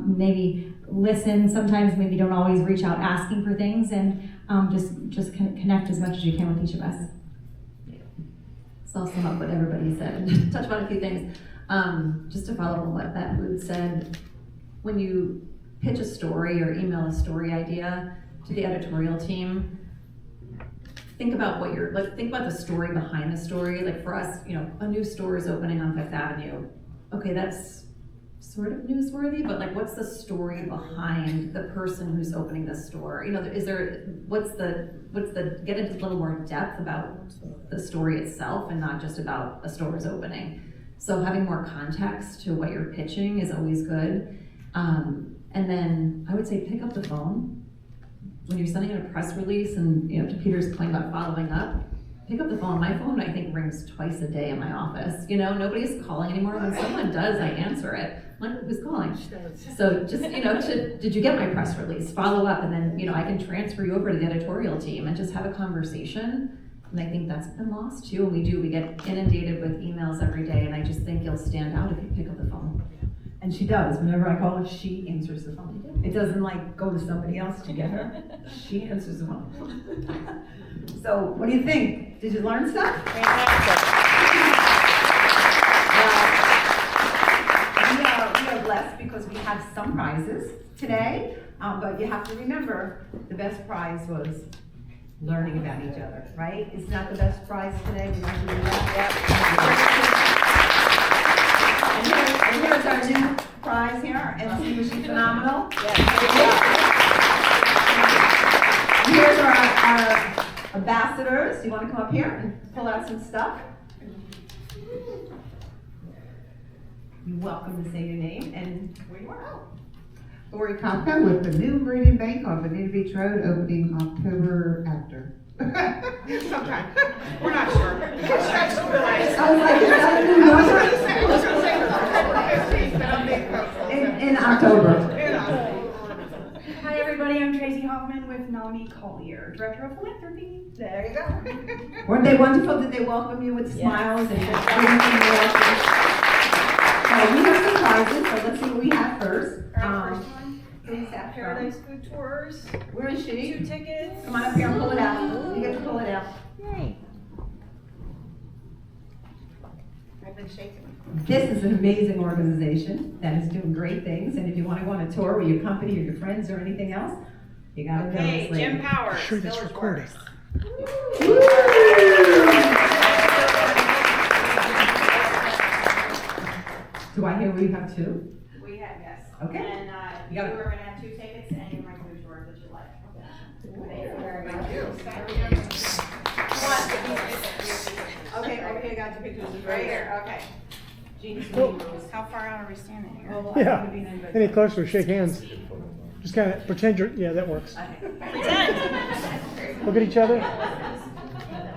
maybe listen. Sometimes maybe don't always reach out asking for things, and just connect as much as you can with each of us. So I'll sum up what everybody said and touch on a few things. Just to follow on what that Ruth said, when you pitch a story or email a story idea to the editorial team, think about think about the story behind the story. Like for us, a new store is opening on Fifth Avenue. Okay, that's sort of newsworthy, but like, what's the story behind the person who's opening the store? Get into a little more depth about the story itself and not just about a store's opening. So having more context to what you're pitching is always good. And then I would say pick up the phone. When you're sending out a press release and to Peter's point about following up, pick up the phone. My phone, I think, rings twice a day in my office. Nobody's calling anymore. When someone does, I answer it. I'm like, who's calling? So just, did you get my press release? Follow up, and then, I can transfer you over to the editorial team and just have a conversation. And I think that's been lost too. And we get inundated with emails every day, and I just think you'll stand out if you pick up the phone. And she does. Whenever I call her, she answers the phone. It doesn't go to somebody else to get her. She answers the phone. So what do you think? Did you learn stuff? We are blessed because we have some prizes today, but you have to remember the best prize was learning about each other, right? Isn't that the best prize today? We want to do that. And here's our new prize here, and was she phenomenal? Here's our ambassadors. You want to come up here and pull out some stuff? You're welcome to say your name and where you are. Lori Kopka with the new Meridian Bank on Bonita Beach Road, opening October after. Sometime. We're not sure. I was like, is that a new number? In October. Hi everybody, I'm Tracy Hoffman with Melanie Collier, Director of Philanthropy. There you go. Weren't they wonderful? Did they welcome you with smiles and everything? We have some prizes, so let's see what we have first. Please have Paradise Food Tours. Where is she? 2 tickets. Come on up here and pull it out. You get to pull it out. Yay. I've been shaking. This is an amazing organization that is doing great things, and if you want to go on a tour with your company or your friends or anything else, you gotta go. Okay, Jim Powers. Sure, that's recording. Do I hear we have 2? We have, yes. Okay. And You got it. we're gonna have 2 tickets and your food tour that you like. Okay, I got your pictures right here. Okay. How far out are we standing here? Yeah. Any closer, shake hands. Just kind of pretend you're, yeah, that works. Pretend. Look at each other.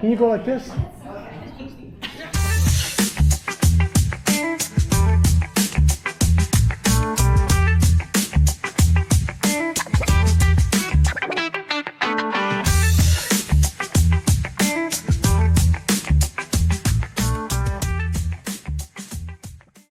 Can you go like this?